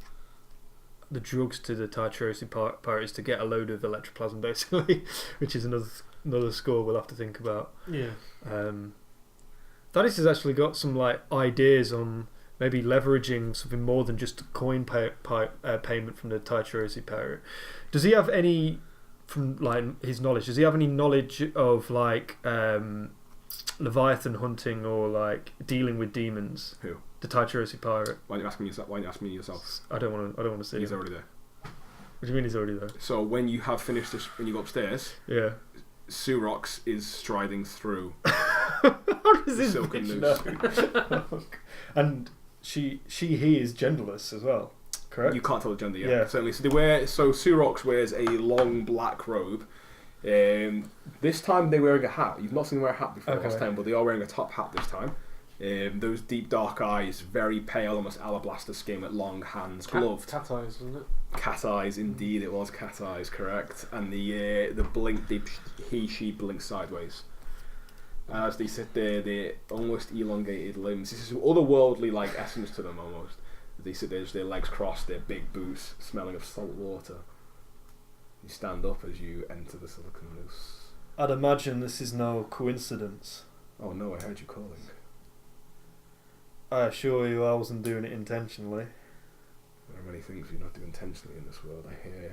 the drugs to the Taichirosi pirate is to get a load of electroplasm, basically, which is another score we'll have to think about. Yeah. Thadeus has actually got some ideas on maybe leveraging something more than just coin payment from the Taichirosi pirate. Does he have any, from his knowledge? Does he have any knowledge of Leviathan hunting or dealing with demons? Who? The Taichirosi pirate. Why don't you ask me yourself? I don't want to see. He's already there. What do you mean he's already there? So when you have finished this, when you go upstairs, Surox is striding through. How does this silken bitch know? And he is genderless as well, correct? You can't tell the gender yet. Yeah. Certainly. So Surox wears a long black robe. This time they're wearing a hat. You've not seen them wear a hat before last time, but they are wearing a top hat this time. Those deep dark eyes, very pale, almost alabaster skin with long hands, gloved. Cat eyes, wasn't it? Cat eyes, indeed, it was cat eyes, correct. And the blink, she blinks sideways. As they sit there, their almost elongated limbs. This is otherworldly like essence to them almost. They sit there, just their legs crossed, their big boots smelling of salt water. You stand up as you enter the Silicon Loose. I'd imagine this is no coincidence. Oh no, I heard you calling. I assure you I wasn't doing it intentionally. There are many things you not do intentionally in this world. I hear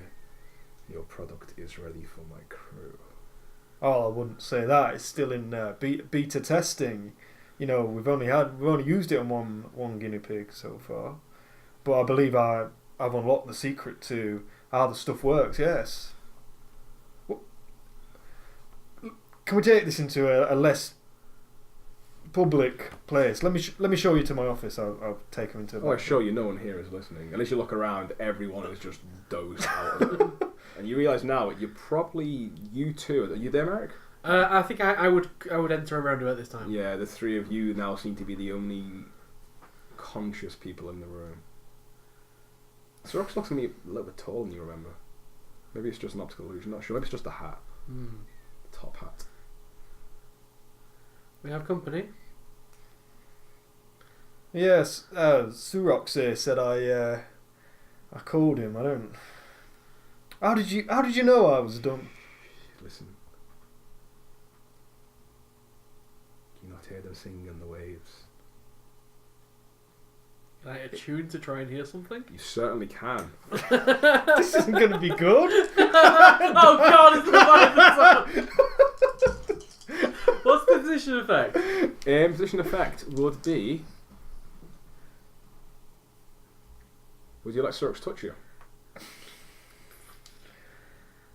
your product is ready for my crew. Oh, I wouldn't say that. It's still in beta testing. You know, we've only used it on one guinea pig so far, but I believe I've unlocked the secret to how the stuff works. Yes. Can we take this into a less public place? Let me show you to my office. I'll take him into. Oh, I assure you, no one here is listening. Unless you look around, everyone is just dozed out. And you realise now you're probably you two. Are you there, Merrick? I think I would enter around about this time. Yeah, the three of you now seem to be the only conscious people in the room. Sorox looks at me a little bit taller than you remember. Maybe it's just an optical illusion. Not sure. Maybe it's just the hat. Top hat. We have company. Yes, Surox here said I called him. I don't. How did you know I was done? Listen. Do you not hear them singing in the waves? Can I attune to try and hear something? You certainly can. This isn't going to be good. Oh God! It's the sound. What's the position effect? Position effect would be. Would you like Sorox to touch you?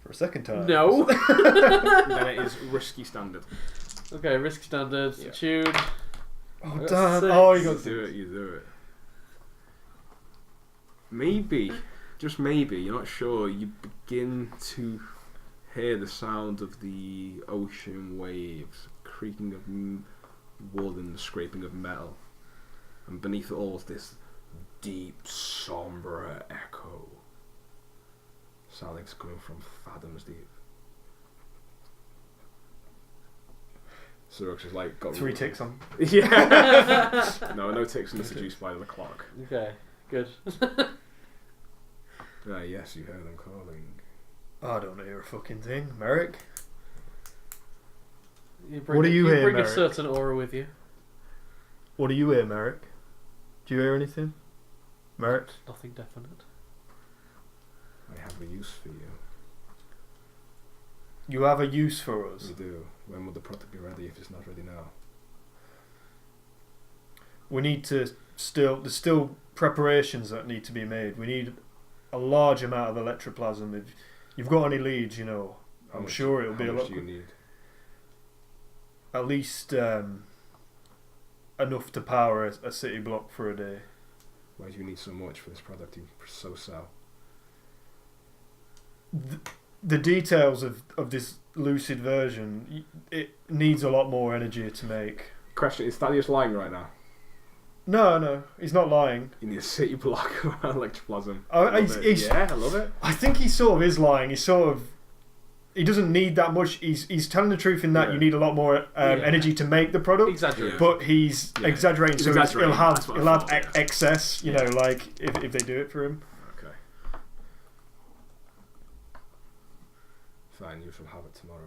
For a second time. No. Then it is risky standard. Okay, risk standards. Yeah. Attune. Oh got damn! 6. Oh, you You got do it. You do it. Maybe, just maybe, you're not sure. You begin to hear the sound of the ocean waves, creaking of wood and the scraping of metal, and beneath it all is this deep, sombre echo, sounding it's coming from fathoms deep. Sorox is like got 3 ticks on. Yeah. No ticks unless seduced by the clock. Okay, good. Yes, you heard them calling. I don't hear a fucking thing, Merrick. What do you hear, bring Merrick? a certain aura with you. What do you hear, Merrick? Do you hear anything, Merrick? Nothing definite. I have a use for you. You have a use for us. We do. When will the product be ready if it's not ready now? We need to there's still preparations that need to be made. We need a large amount of electroplasm. If you've got any leads, I'm sure it'll be a lot. How much do you need? At least enough to power a city block for a day. Why do you need so much for this product you so sell? The details of this lucid version, it needs a lot more energy to make. Question, is Thadeus lying right now? No, he's not lying. You need a city block of electroplasm. Yeah, I love it. I think he sort of is lying. He doesn't need that much. He's telling the truth in that you need a lot more energy to make the product. Exaggerate. But he's exaggerating, so exaggerating. he'll have excess. You know, like if they do it for him. Okay. Fine, you shall have it tomorrow.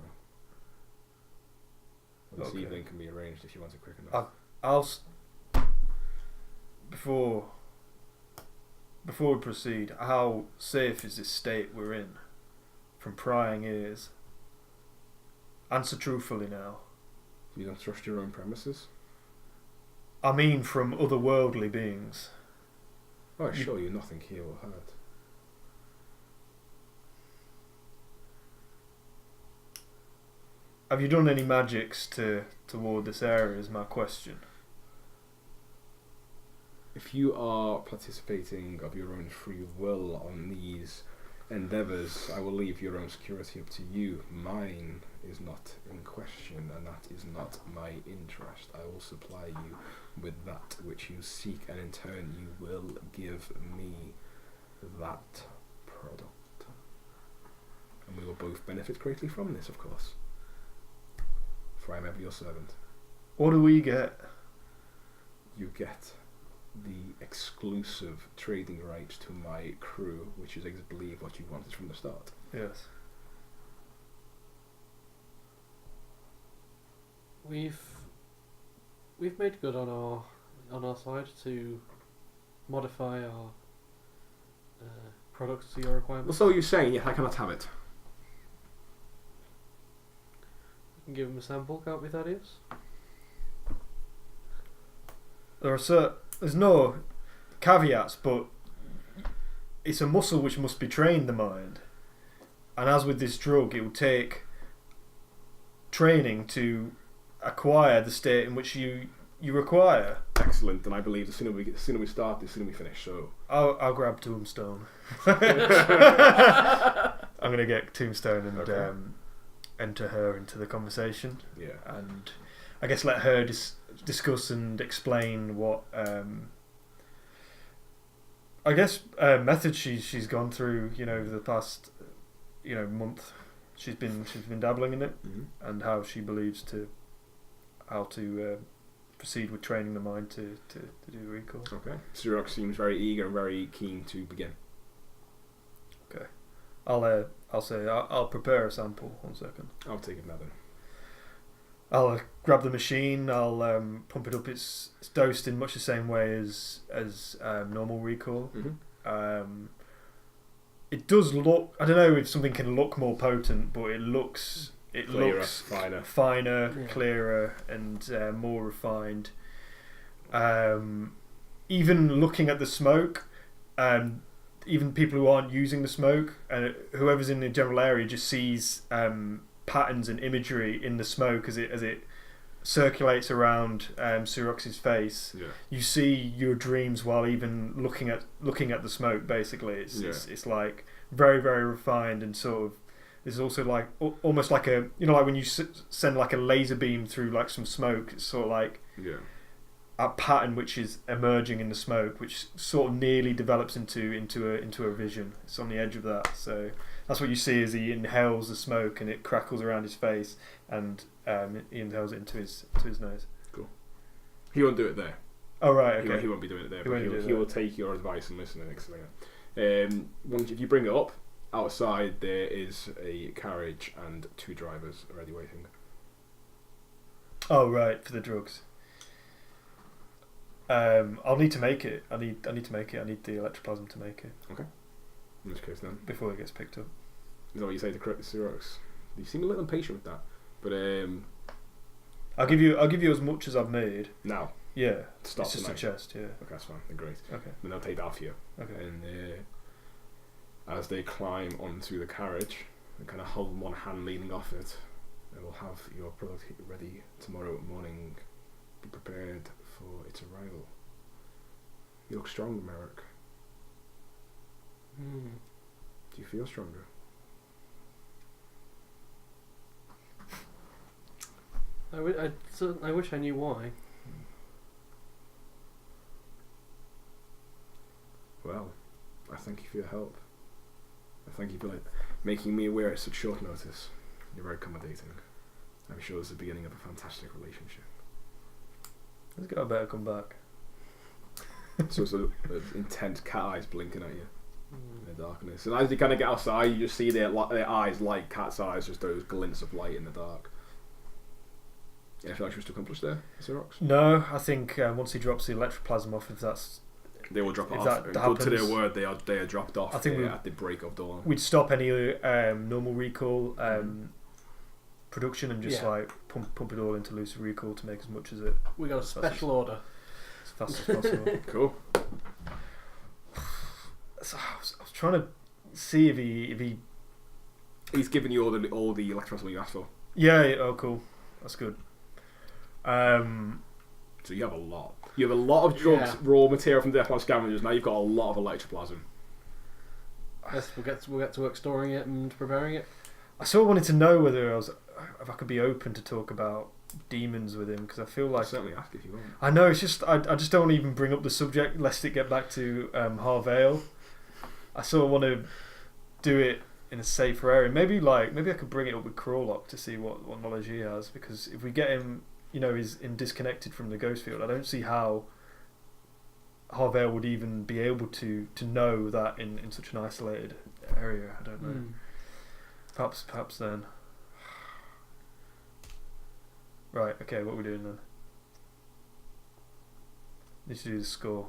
Well, this evening can be arranged if you want it quick enough. Before we proceed, how safe is this state we're in from prying ears? Answer truthfully now. You don't trust your own premises? I mean from otherworldly beings. Oh, I assure you nothing here will hurt. Have you done any magics toward this area is my question. If you are participating of your own free will on these endeavours, I will leave your own security up to you. Mine is not in question, and that is not my interest. I will supply you with that which you seek, and in turn you will give me that product. And we will both benefit greatly from this, of course. For I am ever your servant. What do we get? You get the exclusive trading rights to my crew, which is, I believe, what you wanted from the start. Yes. We've made good on our side to modify our products to your requirements. So you're saying, yeah, I cannot have it. We can give him a sample, can't we, Thaddeus? There's no caveats, but it's a muscle which must be trained, the mind. And as with this drug, it will take training to acquire the state in which you require. Excellent, and I believe the sooner we start, the sooner we finish. So I'll grab Tombstone. I'm gonna get Tombstone and enter her into the conversation. Yeah, and I guess let her discuss and explain what methods she's gone through. Over the past month. She's been dabbling in it, and how she believes how to proceed with training the mind to do the recall. Okay. Xerox seems very eager and very keen to begin. Okay. I'll prepare a sample. 1 second. I'll take it now then. I'll grab the machine. I'll pump it up. It's dosed in much the same way as normal recall. It does look. I don't know if something can look more potent, but it looks Clearer, finer, clearer, and more refined. Even looking at the smoke, even people who aren't using the smoke, whoever's in the general area just sees patterns and imagery in the smoke as it circulates around Xerox's face. Yeah. You see your dreams while even looking at the smoke. Basically, it's like very, very refined, and sort of there's also like almost like a like when you send like a laser beam through like some smoke. It's sort of like a pattern which is emerging in the smoke, which sort of nearly develops into a vision. It's on the edge of that. So that's what you see as he inhales the smoke and it crackles around his face, and he inhales it into his nose. Cool. He won't do it there. Oh right, okay. He won't be doing it there, but he will take your advice and listen and explain it. Once if you bring it up, outside there is a carriage and 2 drivers already waiting. Oh right, for the drugs. I'll need to make it. I need to make it. I need the electroplasm to make it. Okay. In this case, then before it gets picked up. Is that what you say to Xerox? You seem a little impatient with that, but I'll give you as much as I've made now. Yeah, stop it's just tonight. a chest. Yeah. Okay, that's fine. Then great. Okay. Then they'll take that for you. Okay. And as they climb onto the carriage and kind of hold one hand leaning off it, they will have your product ready tomorrow morning. Be prepared for its arrival. You look strong, Merrick. Do you feel stronger? I wish I knew why. Well, I thank you for your help. I thank you for making me aware at such short notice. You're very accommodating. I'm sure it's the beginning of a fantastic relationship. This guy better come back. So it's intense cat eyes blinking at you in the darkness. And as you kind of get outside, you just see their eyes like cat's eyes, just those glints of light in the dark. Yeah, I feel like she was to accomplish there, Xerox. No, I think once he drops the electroplasm off, if that's... They will drop it if off. That Good happens, to their word, they are dropped off I think at the break of dawn. We'd stop any normal recall production and just pump it all into loose recall to make as much as it. We got a special order. As fast as possible. Cool. So I was trying to see if he... He's given you all the electricity you asked for. Yeah, oh cool. That's good. So you have a lot. You have a lot of drugs, raw material from Deathline Scavengers. Now you've got a lot of electroplasm. Yes, we'll get to work storing it and preparing it. I sort of wanted to know whether I was if I could be open to talk about demons with him, because I feel like... I'll certainly ask if you want. I know, it's just... I just don't even bring up the subject lest it get back to Harvale. I sort of want to do it in a safer area. Maybe I could bring it up with Crawlock to see what knowledge he has, because if we get him, he's disconnected from the ghost field, I don't see how Harvale would even be able to know that in such an isolated area. I don't know. Perhaps then. Right, okay, what are we doing then? Need to do the score.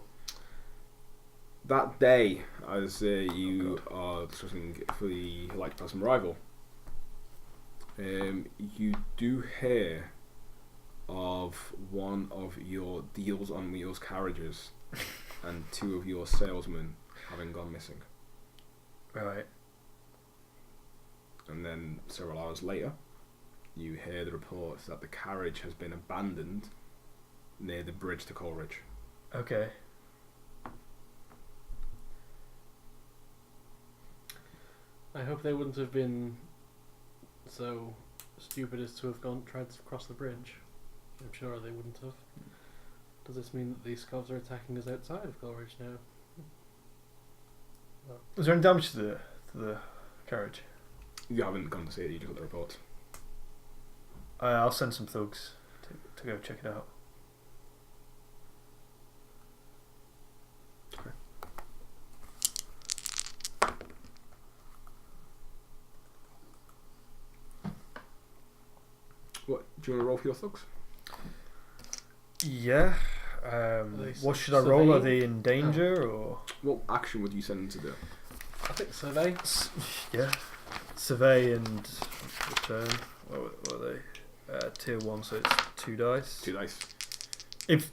That day, as you are discussing for the light person rival, you do hear of one of your deals on wheels carriages and two of your salesmen having gone missing. Right. And then several hours later, you hear the reports that the carriage has been abandoned near the bridge to Coleridge. Okay. I hope they wouldn't have been so stupid as to have tried to cross the bridge. I'm sure they wouldn't have. Does this mean that these scavs are attacking us outside of Coleridge now? Well, Was there any damage to the carriage? You haven't gone to see it, you just got the reports. I'll send some thugs to go check it out. Okay. What, do you want to roll for your thugs? Yeah. What should I roll? Are they in danger or? What action would you send them to do? I think survey. Yeah. Survey and return. What are they? Tier 1, so it's 2 dice. 2 dice. If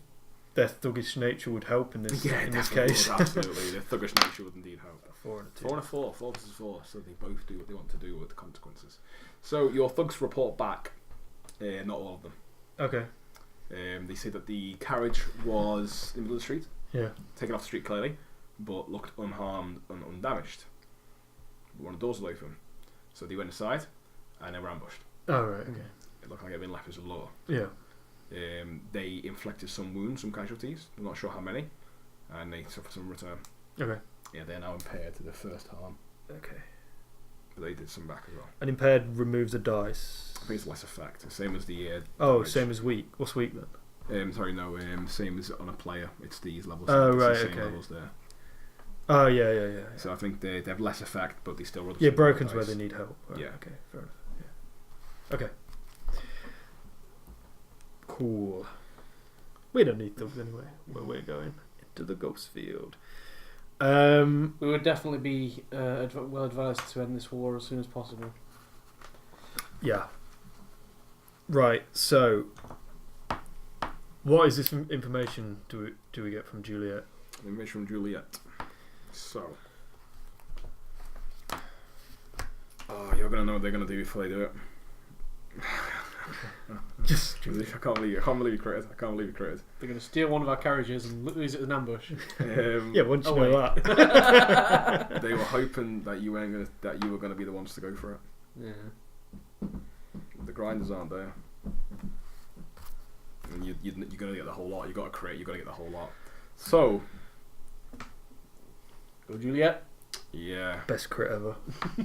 their thuggish nature would help in this case. Would, absolutely. Their thuggish nature would indeed help. 4 and a 2. 4 and a 4. 4 versus 4. So they both do what they want to do with the consequences. So your thugs report back. Not all of them. Okay. They say that the carriage was in the middle of the street. Yeah. Taken off the street clearly, but looked unharmed and undamaged. One of the doors was open. So they went inside and they were ambushed. Oh, right, okay. It looked like it had been left as a law. Yeah. They inflicted some wounds, some casualties. I'm not sure how many. And they suffered some return. Okay. Yeah, they're now impaired to the first harm. Okay. But they did some back as well. And impaired removes a dice. I think it's less effect. Same as the... damage. Same as weak. What's weak then? Same as on a player. It's these levels. Oh, it's right, the same okay. levels there. Oh, yeah. So I think they have less effect, but they still roll the Yeah, same broken's dice. where they need help. Right, Yeah. Okay, fair enough. Yeah. Okay. Cool. We don't need thugs anyway, where we're going. Into the ghost field. We would definitely be well advised to end this war as soon as possible. Yeah. Right, so... What is this information do we get from Juliet? Information from Juliet. So... Oh, you're going to know what they're going to do before they do it. Just I can't believe you critted. They're going to steal one of our carriages and lose it as an ambush. Yeah, once you know that. They were hoping that you were going to be the ones to go for it. Yeah. The grinders aren't there. And you're going to get the whole lot. You've got to crit, you've got to get the whole lot. So... Go Juliet. Yeah. Best crit ever.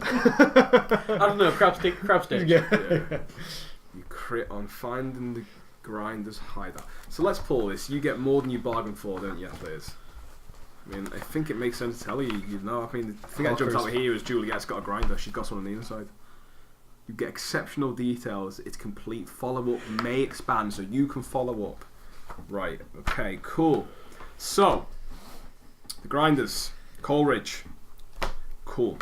I don't know, crab stick. Yeah. You crit on finding the grinder's hideout. So let's pull this. You get more than you bargained for, don't you, Liz? I mean, I think it makes sense to tell you. You know, I mean, the thing that jumps out here is Juliet's got a grinder. She's got someone on the inside. You get exceptional details. It's complete. Follow up may expand, so you can follow up. Right. Okay. Cool. So the grinders, Coleridge. Cool.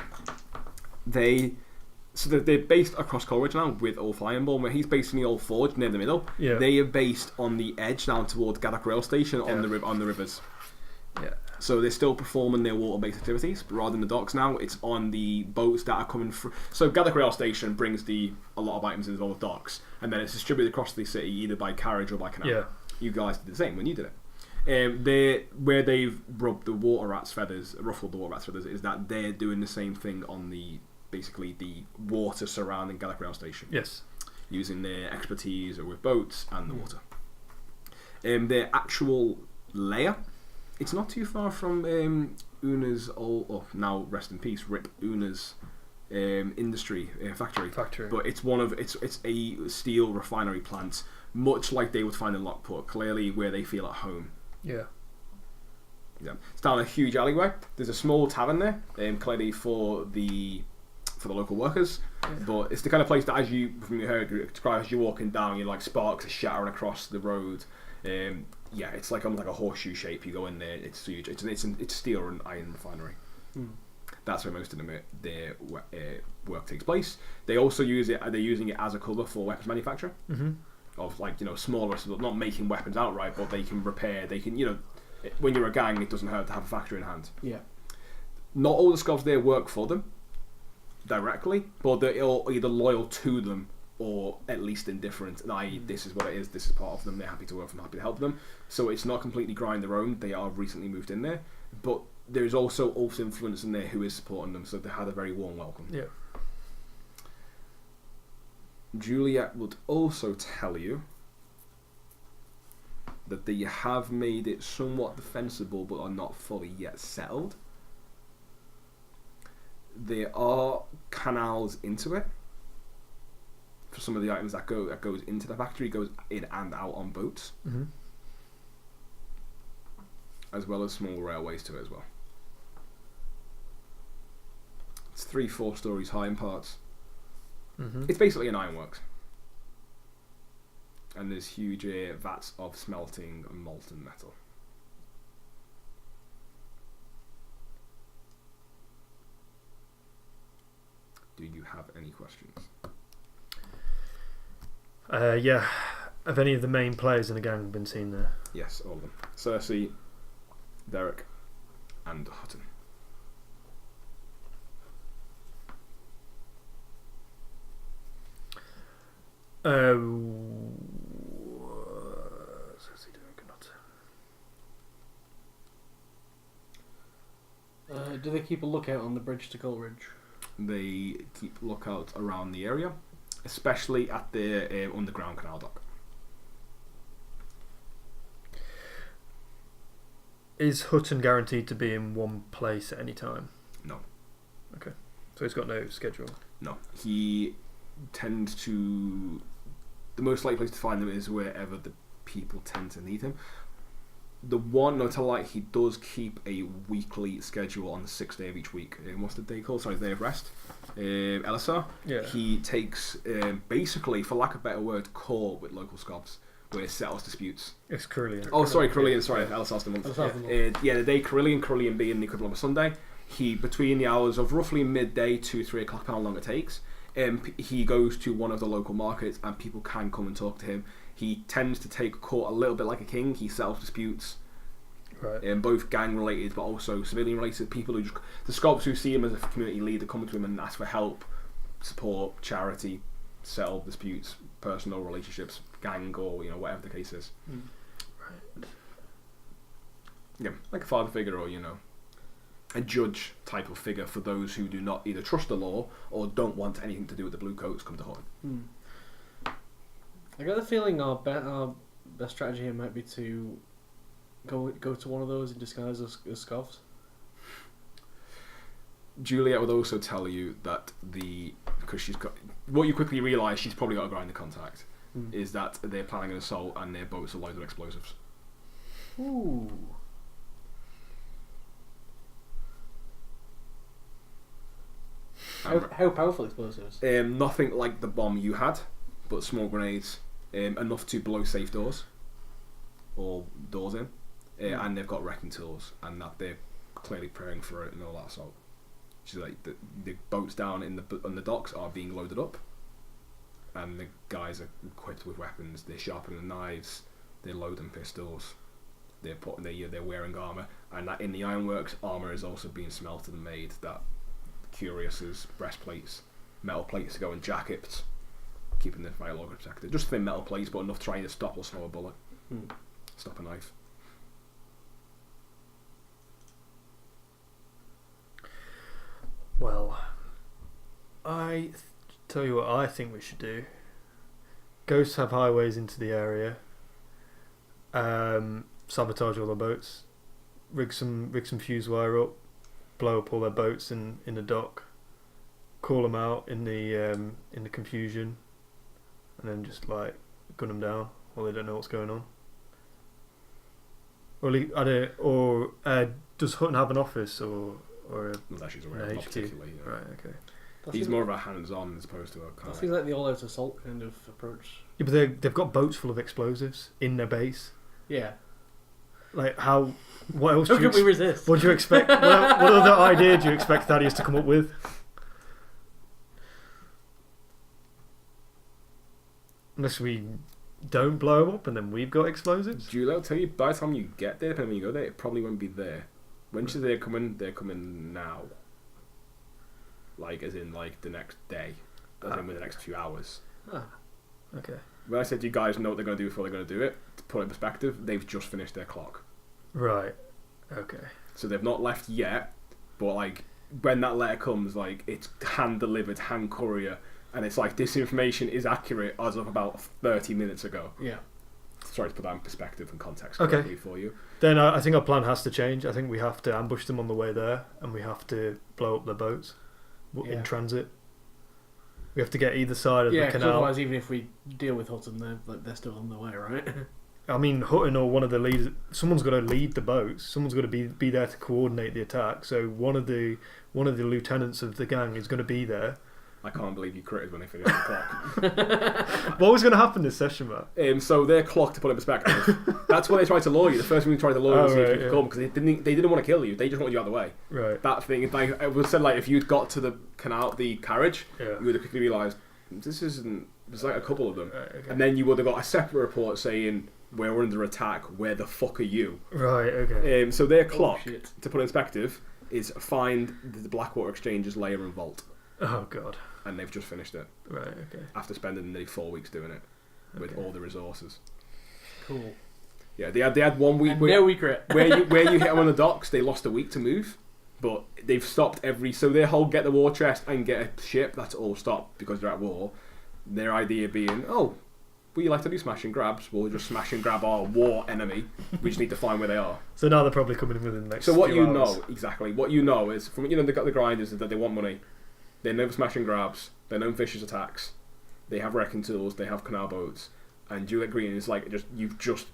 They're based across Coleridge now with Old Fireborn, where he's based in the Old Forge near the middle. Yeah. They are based on the edge down towards Gaddock Rail Station on the rivers. Yeah. So they're still performing their water-based activities, but rather than the docks now, it's on the boats that are coming through. So Gaddock Rail Station brings a lot of items into all the docks, and then it's distributed across the city either by carriage or by canal. Yeah. You guys did the same when you did it. Where they've ruffled the water rat's feathers, is that they're doing the same thing on the water surrounding Gaddock Rail Station. Yes. using their expertise with boats and the water. Their actual lair, it's not too far from Una's now rest in peace, Rip Una's industry factory. But it's it's a steel refinery plant, much like they would find in Lockport, clearly where they feel at home. Yeah. It's down a huge alleyway. There's a small tavern there, clearly for the local workers. Yeah. But it's the kind of place that, as you describe, as you're walking down, you're like sparks are shattering across the road. It's like almost like a horseshoe shape. You go in there, it's huge. It's steel and iron refinery. That's where most of their work takes place. They also use it. They're using it as a cover for weapons manufacture. Of smaller, not making weapons outright, but they can repair. They can when you're a gang, it doesn't hurt to have a factory in hand. Yeah. Not all the Scovs there work for them directly, but they're all either loyal to them or at least indifferent. And i.e., this is what it is. This is part of them. They're happy to work for them, happy to help them. So it's not completely grind their own. They are recently moved in there, but there's also Ulf's influence in there who is supporting them. So they had a very warm welcome. Yeah. Juliet would also tell you that they have made it somewhat defensible, but are not fully yet settled. There are canals into it for some of the items that goes into the factory, goes in and out on boats, as well as small railways to it as well. It's 3-4 stories high in parts. It's basically an ironworks. And there's huge vats of smelting molten metal. Do you have any questions? Yeah. Have any of the main players in the gang been seen there? Yes, all of them. Cersei, Derek, and Hutton. Do they keep a lookout on the bridge to Coleridge? They keep lookout around the area, especially at the underground canal dock. Is Hutton guaranteed to be in one place at any time? No. Okay. So he's got no schedule? No. He tends to... The most likely place to find him is wherever the people tend to need him. The one note I like, he does keep a weekly schedule on the 6th day of each week. What's the day called? Sorry, the day of rest. Elisar. Yeah. He takes, basically, for lack of a better word, court with local scobs, where he settles disputes. It's Carillion. Oh, sorry, Carillion. Sorry, Elisar's the month. The day Carillion being the equivalent of a Sunday, he, between the hours of roughly midday to 3 o'clock, how long it takes, he goes to one of the local markets and people can come and talk to him. He tends to take court a little bit like a king. He settles disputes, right? Both gang related, but also civilian related. People who the Scobs who see him as a community leader come to him and ask for help, support, charity, settle disputes, personal relationships, gang, or whatever the case is. Right. Yeah, like a father figure or a judge type of figure for those who do not either trust the law or don't want anything to do with the blue coats come to Hutton. I got the feeling our best strategy here might be to go to one of those in disguise as Scovs. Juliet would also tell you that because she's got what you quickly realise she's probably got a grinder contact is that they're planning an assault and their boats are loaded with explosives. Ooh. How powerful explosives? Nothing like the bomb you had, but small grenades. Enough to blow safe doors or doors in, and they've got wrecking tools, and that they're clearly preparing for it and all that assault. She's like the boats down on the docks are being loaded up, and the guys are equipped with weapons. They're sharpening the knives, they're loading pistols, they're wearing armor, and that in the ironworks, armor is also being smelted and made. That cuirasses, breastplates, metal plates to go in jackets. Keeping the fire log protected. Just thin metal plates, but enough trying to stop or slow a bullet. Stop a knife. Well, tell you what I think we should do. Ghosts have highways into the area. Sabotage all their boats. Rig some fuse wire up. Blow up all their boats in the dock. Call them out in the confusion, and then just like gun them down while they don't know what's going on. Or does Hutton have an office or a that she's aware of, not particularly. Yeah. Right, okay. He's more of a hands-on as opposed to a kind of... I feel like the all-out assault kind of approach. Yeah, but they've got boats full of explosives in their base. Yeah. Like, how... What else How can we resist? What do you expect? what other idea do you expect Thadeus to come up with? Unless we don't blow them up and then we've got explosives? Julio, I'll tell you, by the time you get there, depending on when you go there, it probably won't be there. When should they come in? They're coming now. Like, as in, like, the next day. As in, with the next few hours. Ah. Okay. When I said you guys know what they're going to do before they're going to do it, to put it in perspective, they've just finished their clock. Right. Okay. So they've not left yet, but, like, when that letter comes, like, it's hand-delivered, hand-courier, and it's like, this information is accurate as of about 30 minutes ago. Yeah. Sorry to put that in perspective and context correctly for you. Then I think our plan has to change. I think we have to ambush them on the way there, and we have to blow up their boats in transit. We have to get either side of the canal. Otherwise, even if we deal with Hutton, they're still on their way, right? I mean, Hutton or one of the leaders, someone's got to lead the boats. Someone's got to be there to coordinate the attack. So one of the lieutenants of the gang is going to be there. I can't believe you critted when they finished the clock. What was going to happen this session, Matt? So their clock, to put it in perspective, that's why they tried to lure you. The first thing they tried to lure you was if you could come, because they didn't want to kill you. They just wanted you out of the way. Right. That thing, like, it was said, like, if you'd got to the canal, the carriage, you would have quickly realised, this isn't... There's like a couple of them. Right, okay. And then you would have got a separate report saying, we're under attack, where the fuck are you? Right, okay. So their clock, to put it in perspective, is find the Blackwater Exchange's lair and vault. Oh, God. And they've just finished it. Right, okay. After spending nearly 4 weeks doing it. With all the resources. Cool. Yeah, they had 1 week where you hit them on the docks, they lost a week to move. But they've stopped so their whole get the war chest and get a ship, that's all stopped because they're at war. Their idea being, we like to do smash and grabs, we'll just smash and grab our war enemy. We just need to find where they are. So now they're probably coming in within the next So what few you hours. know, exactly, what you know is, from they've got the grinders, is that they want money. They know smash and grabs, they know vicious attacks, they have wrecking tools, they have canal boats, and Juliet Green is like, you've just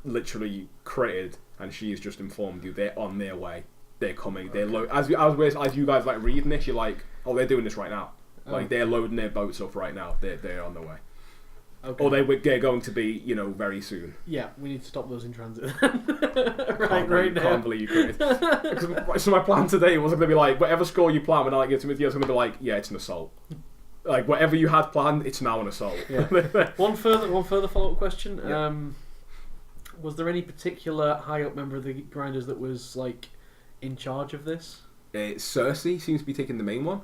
literally created, and she's just informed you, they're on their way. They're coming. They're as you guys like reading this, you're like, they're doing this right now. Like they're loading their boats up right now. They're on their way. Okay. Or they're going to be, very soon. Yeah, we need to stop those in transit. right now. Can't believe you could. So my plan today wasn't going to be like, whatever score you plan, when I get to it, it's going to be like, yeah, it's an assault. Like whatever you had planned, it's now an assault. Yeah. One further follow-up question. Yeah. Was there any particular high up member of the Grinders that was like in charge of this? Cersei seems to be taking the main one.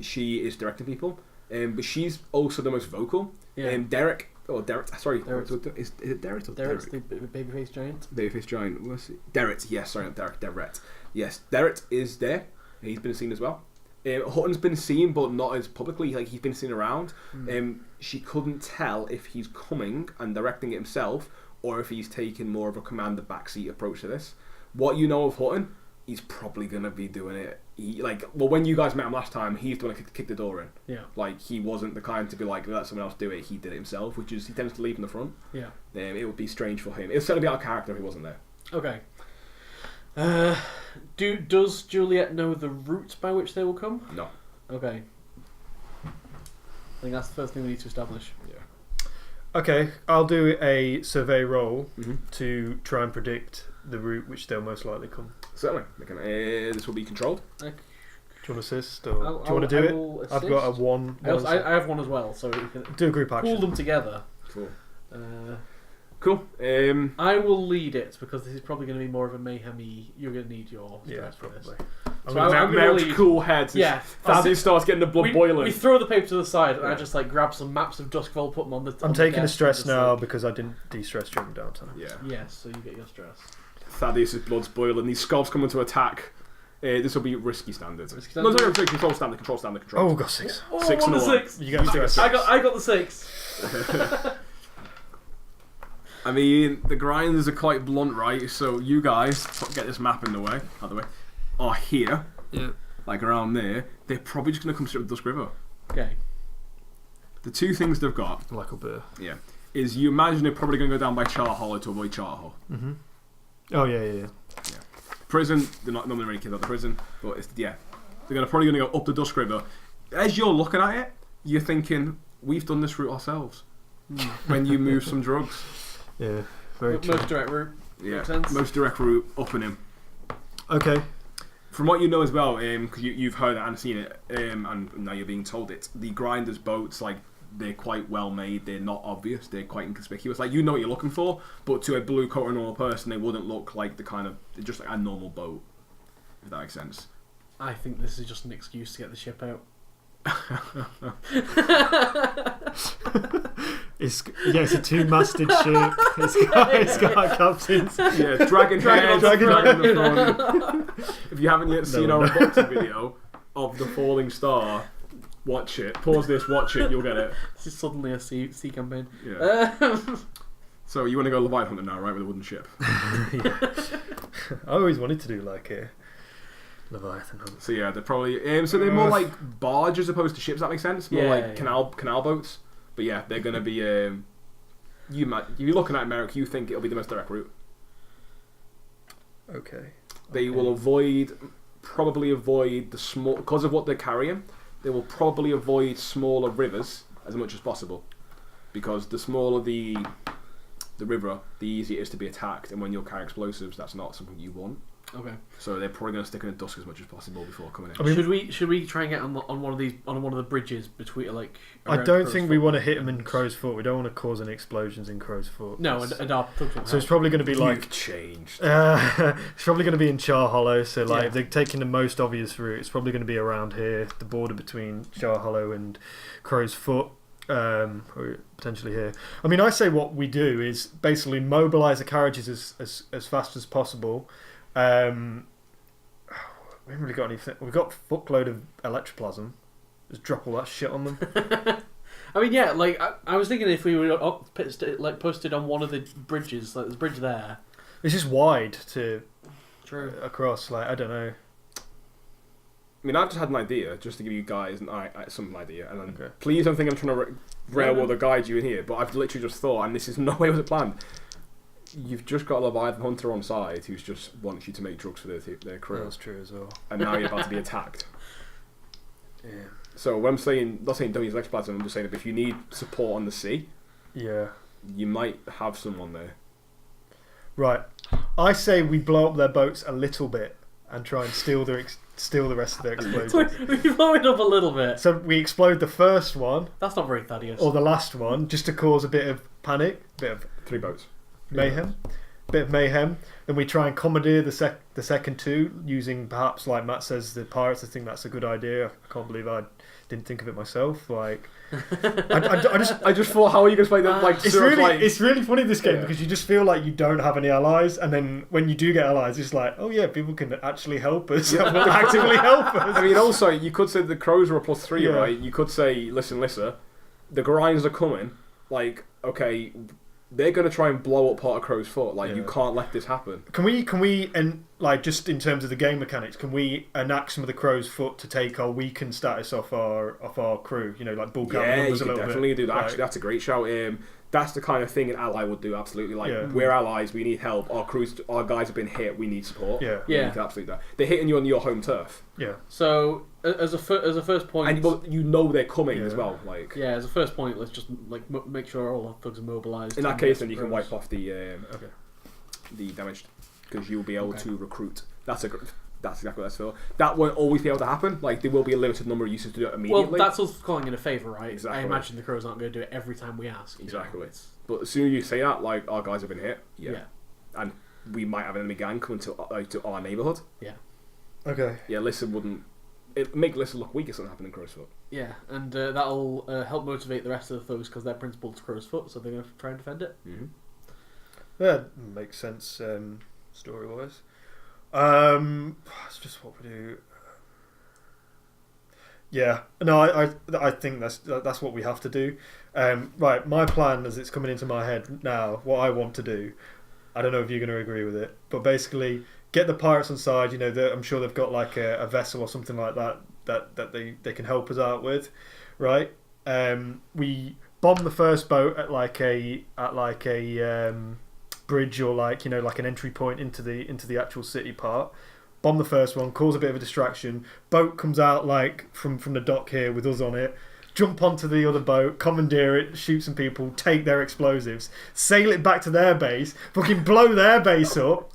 She is directing people, but she's also the most vocal. Yeah. Derek, sorry, is it Derek or Derek's Derek? The babyface giant. Babyface giant. What's it? Derek, yes, sorry, not Derek. Derek. Yes, Derek is there. He's been seen as well. Hutton's been seen, but not as publicly. Like he's been seen around. She couldn't tell if he's coming and directing it himself, or if he's taking more of a command the backseat approach to this. What you know of Hutton, he's probably going to be doing it. When you guys met him last time, he's the one to kick the door in. Yeah. Like, he wasn't the kind to be like, let someone else do it. He did it himself, which is, he tends to leave in the front. Yeah. It would be strange for him. It would certainly be out of character if he wasn't there. Okay. Does Juliet know the route by which they will come? No. Okay. I think that's the first thing we need to establish. Yeah. Okay, I'll do a survey roll to try and predict the route which they'll most likely come. Certainly. This will be controlled. Do you want to assist, or do you want to do it? Assist. I've got a one. I have one as well, so we can do a group action. Pull them together. Cool. Cool. I will lead it because this is probably going to be more of a mayhem-y. You're going to need your stress for this. So I'm going to cool heads. Yeah. Thadeus starts getting the blood boiling. We throw the paper to the side, and I just like grab some maps of Doskvol, put them on the. I'm taking the stress now because I didn't de-stress during downtime. Yeah. Yes, so you get your stress. Thaddeus' blood's boiling. These scarves coming to attack. This will be risky standard. Risky No, standard? sorry, control standard. Oh, we got 6. Oh, 6 what and a a 1. 6. You got 6. I got the 6. I mean, the grinders are quite blunt, right? So you guys, get this map in the way, out of the way, are here, like around there. They're probably just going to come straight with Dusk River. Okay. The two things they've got, Like a bear. yeah, is you imagine they're probably going to go down by Char Hollow to avoid Char Hollow. Mm-hmm. Oh, yeah. Prison, they're not normally really kids out the prison, but they're probably going to go up the Dusk River. As you're looking at it, you're thinking, we've done this route ourselves. When you move some drugs. Yeah, very true. Most direct route. Yeah, Makes sense. most direct route up and in. Okay. From what you know as well, because you've heard it and seen it, and now you're being told it, the grinders boats, like, they're quite well made. They're not obvious. They're quite inconspicuous. Like, you know what you're looking for, but to a blue coat or normal person, they wouldn't look like the kind of just like a normal boat. If that makes sense. I think this is just an excuse to get the ship out. It's a 2-masted ship. It's got captains. Yeah, dragon head, dragon the front. If you haven't yet seen our unboxing video of the falling star, watch it. Pause this, watch it, you'll get it. This is suddenly a sea campaign. Yeah. So you want to go Leviathan hunting now, right, with a wooden ship? Yeah. I always wanted to do like a Leviathan hunt. So yeah, they're probably so they're more like barge as opposed to ships. That makes sense. More like canal boats. But yeah, they're gonna be. If you're looking at Merrick, you think it'll be the most direct route. Okay. They will probably avoid the small because of what they're carrying. They will probably avoid smaller rivers as much as possible, because the smaller the river, the easier it is to be attacked. And when you're carrying explosives, that's not something you want. Okay. So they're probably going to stick in the dusk as much as possible before coming in. I mean, should we try and get on one of the bridges between like? I don't think we want to hit them in Crow's Foot. We don't want to cause any explosions in Crow's Foot. No, and our so it's probably going to be like changed. It's probably going to be in Char Hollow. So like if they're taking the most obvious route, it's probably going to be around here, the border between Char Hollow and Crow's Foot. Or potentially here. I mean, I say what we do is basically mobilise the carriages as fast as possible. We haven't really got anything. We've got a fuckload of electroplasm. Just drop all that shit on them. I mean, yeah, like I was thinking if we were posted on one of the bridges, like there's a bridge there. It's just wide to across. Like I don't know. I mean, I've just had an idea, just to give you guys some idea, and then please don't think I'm trying to railroad or guide you in here, but I've literally just thought, and this is no way was it planned. You've just got a Leviathan hunter on side who's just wants you to make drugs for their crew. That's true as well. And now you're about to be attacked. Yeah. So when I'm saying, not saying don't use ectoplasm, I'm just saying that if you need support on the sea, you might have someone there. Right. I say we blow up their boats a little bit and try and steal the rest of their explosions. We blow it up a little bit. So we explode the first one. That's not very Thaddeus. Or the last one, just to cause a bit of panic, bit of 3 boats. Mayhem. Bit of mayhem. Then we try and commandeer the second 2 using perhaps, like Matt says, the pirates. I think that's a good idea. I can't believe I didn't think of it myself. Like, I just thought, how are you going to play that? Like, it's really funny this game because you just feel like you don't have any allies, and then when you do get allies, it's like, oh yeah, people can actually help us. Will actively help us. I mean, also you could say the crows are a +3, right? You could say, listen, the grinds are coming. Like, okay, they're going to try and blow up part of Crow's Foot. Like, you can't let this happen. Can we, and like just in terms of the game mechanics, can we enact some of the Crow's Foot to take our weakened status off our crew? You know, like bulk out the numbers a little bit. Yeah, definitely do that. Actually, that's a great shout. That's the kind of thing an ally would do. Absolutely, like we're allies, we need help. Our guys have been hit, we need support. Yeah. We need to absolutely that. They're hitting you on your home turf. Yeah. So as a first point, and you know they're coming as well. Like as a first point, let's just like make sure all our thugs are mobilised. In that case, then you can wipe off the damaged, because you'll be able to recruit. That's exactly what that's for. That won't always be able to happen. Like, there will be a limited number of users to do it immediately. Well, that's us calling in a favour, right? Exactly. I imagine the crows aren't going to do it every time we ask. Exactly. But as soon as you say that, like, our guys have been hit. Yeah. And we might have an enemy gang coming to our neighbourhood. Yeah. Okay. Yeah, Lissa wouldn't... It'd make Lissa look weak if something happened in Crow's Foot. Yeah, and that'll help motivate the rest of the thugs because they're principal to Crow's Foot, so they're going to try and defend it. Mm-hmm. That makes sense story-wise. It's just what we do. Yeah, no, I think that's what we have to do. Right, my plan as it's coming into my head now, what I want to do, I don't know if you're going to agree with it, but basically get the pirates on side. You know, I'm sure they've got like a vessel or something like that they can help us out with, right? We bomb the first boat at like a bridge or like an entry point into the actual city part. Bomb the first one, cause a bit of a distraction. Boat comes out like from the dock here with us on it. Jump onto the other boat, commandeer it, shoot some people, take their explosives, sail it back to their base, fucking blow their base up.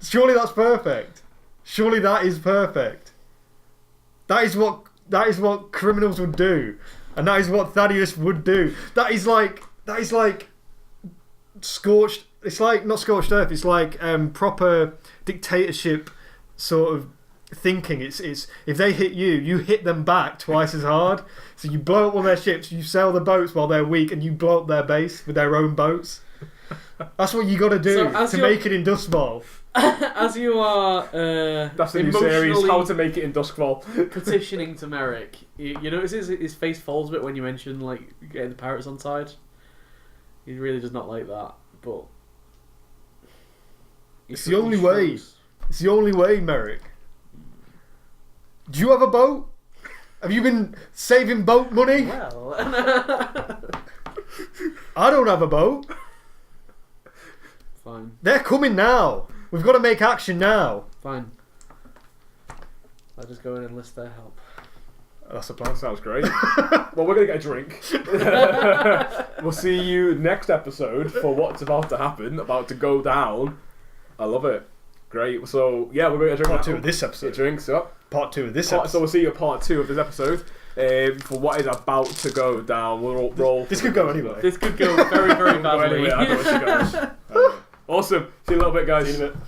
Surely that's perfect. Surely that is perfect. That is what criminals would do, and that is what Thadeus would do. That is like scorched. It's like not scorched earth. It's like proper dictatorship sort of thinking. It's if they hit you, you hit them back twice as hard. So you blow up all their ships, you sail the boats while they're weak, and you blow up their base with their own boats. That's what you got to do to make it in Doskvol. As you are, that's the new series. How to make it in Doskvol. Petitioning to Merrick. You notice his face falls a bit when you mention like getting the pirates on side. He really does not like that, but. It's the only way. It's the only way, Merrick. Do you have a boat? Have you been saving boat money? Well, I don't have a boat. Fine. They're coming now. We've got to make action now. Fine. I'll just go and enlist their help. That's the plan. Sounds great. Well, we're going to get a drink. We'll see you next episode for what's about to happen, about to go down. I love it. Great. So, yeah, we're going to drink part 2 of this episode. Get drinks up. Part 2 of this episode. So we'll see you at part 2 of this episode for what is about to go down. We'll roll. This could go anyway. This could go very, very badly. I know where she goes. Awesome. See you in a little bit, guys. See you in a bit.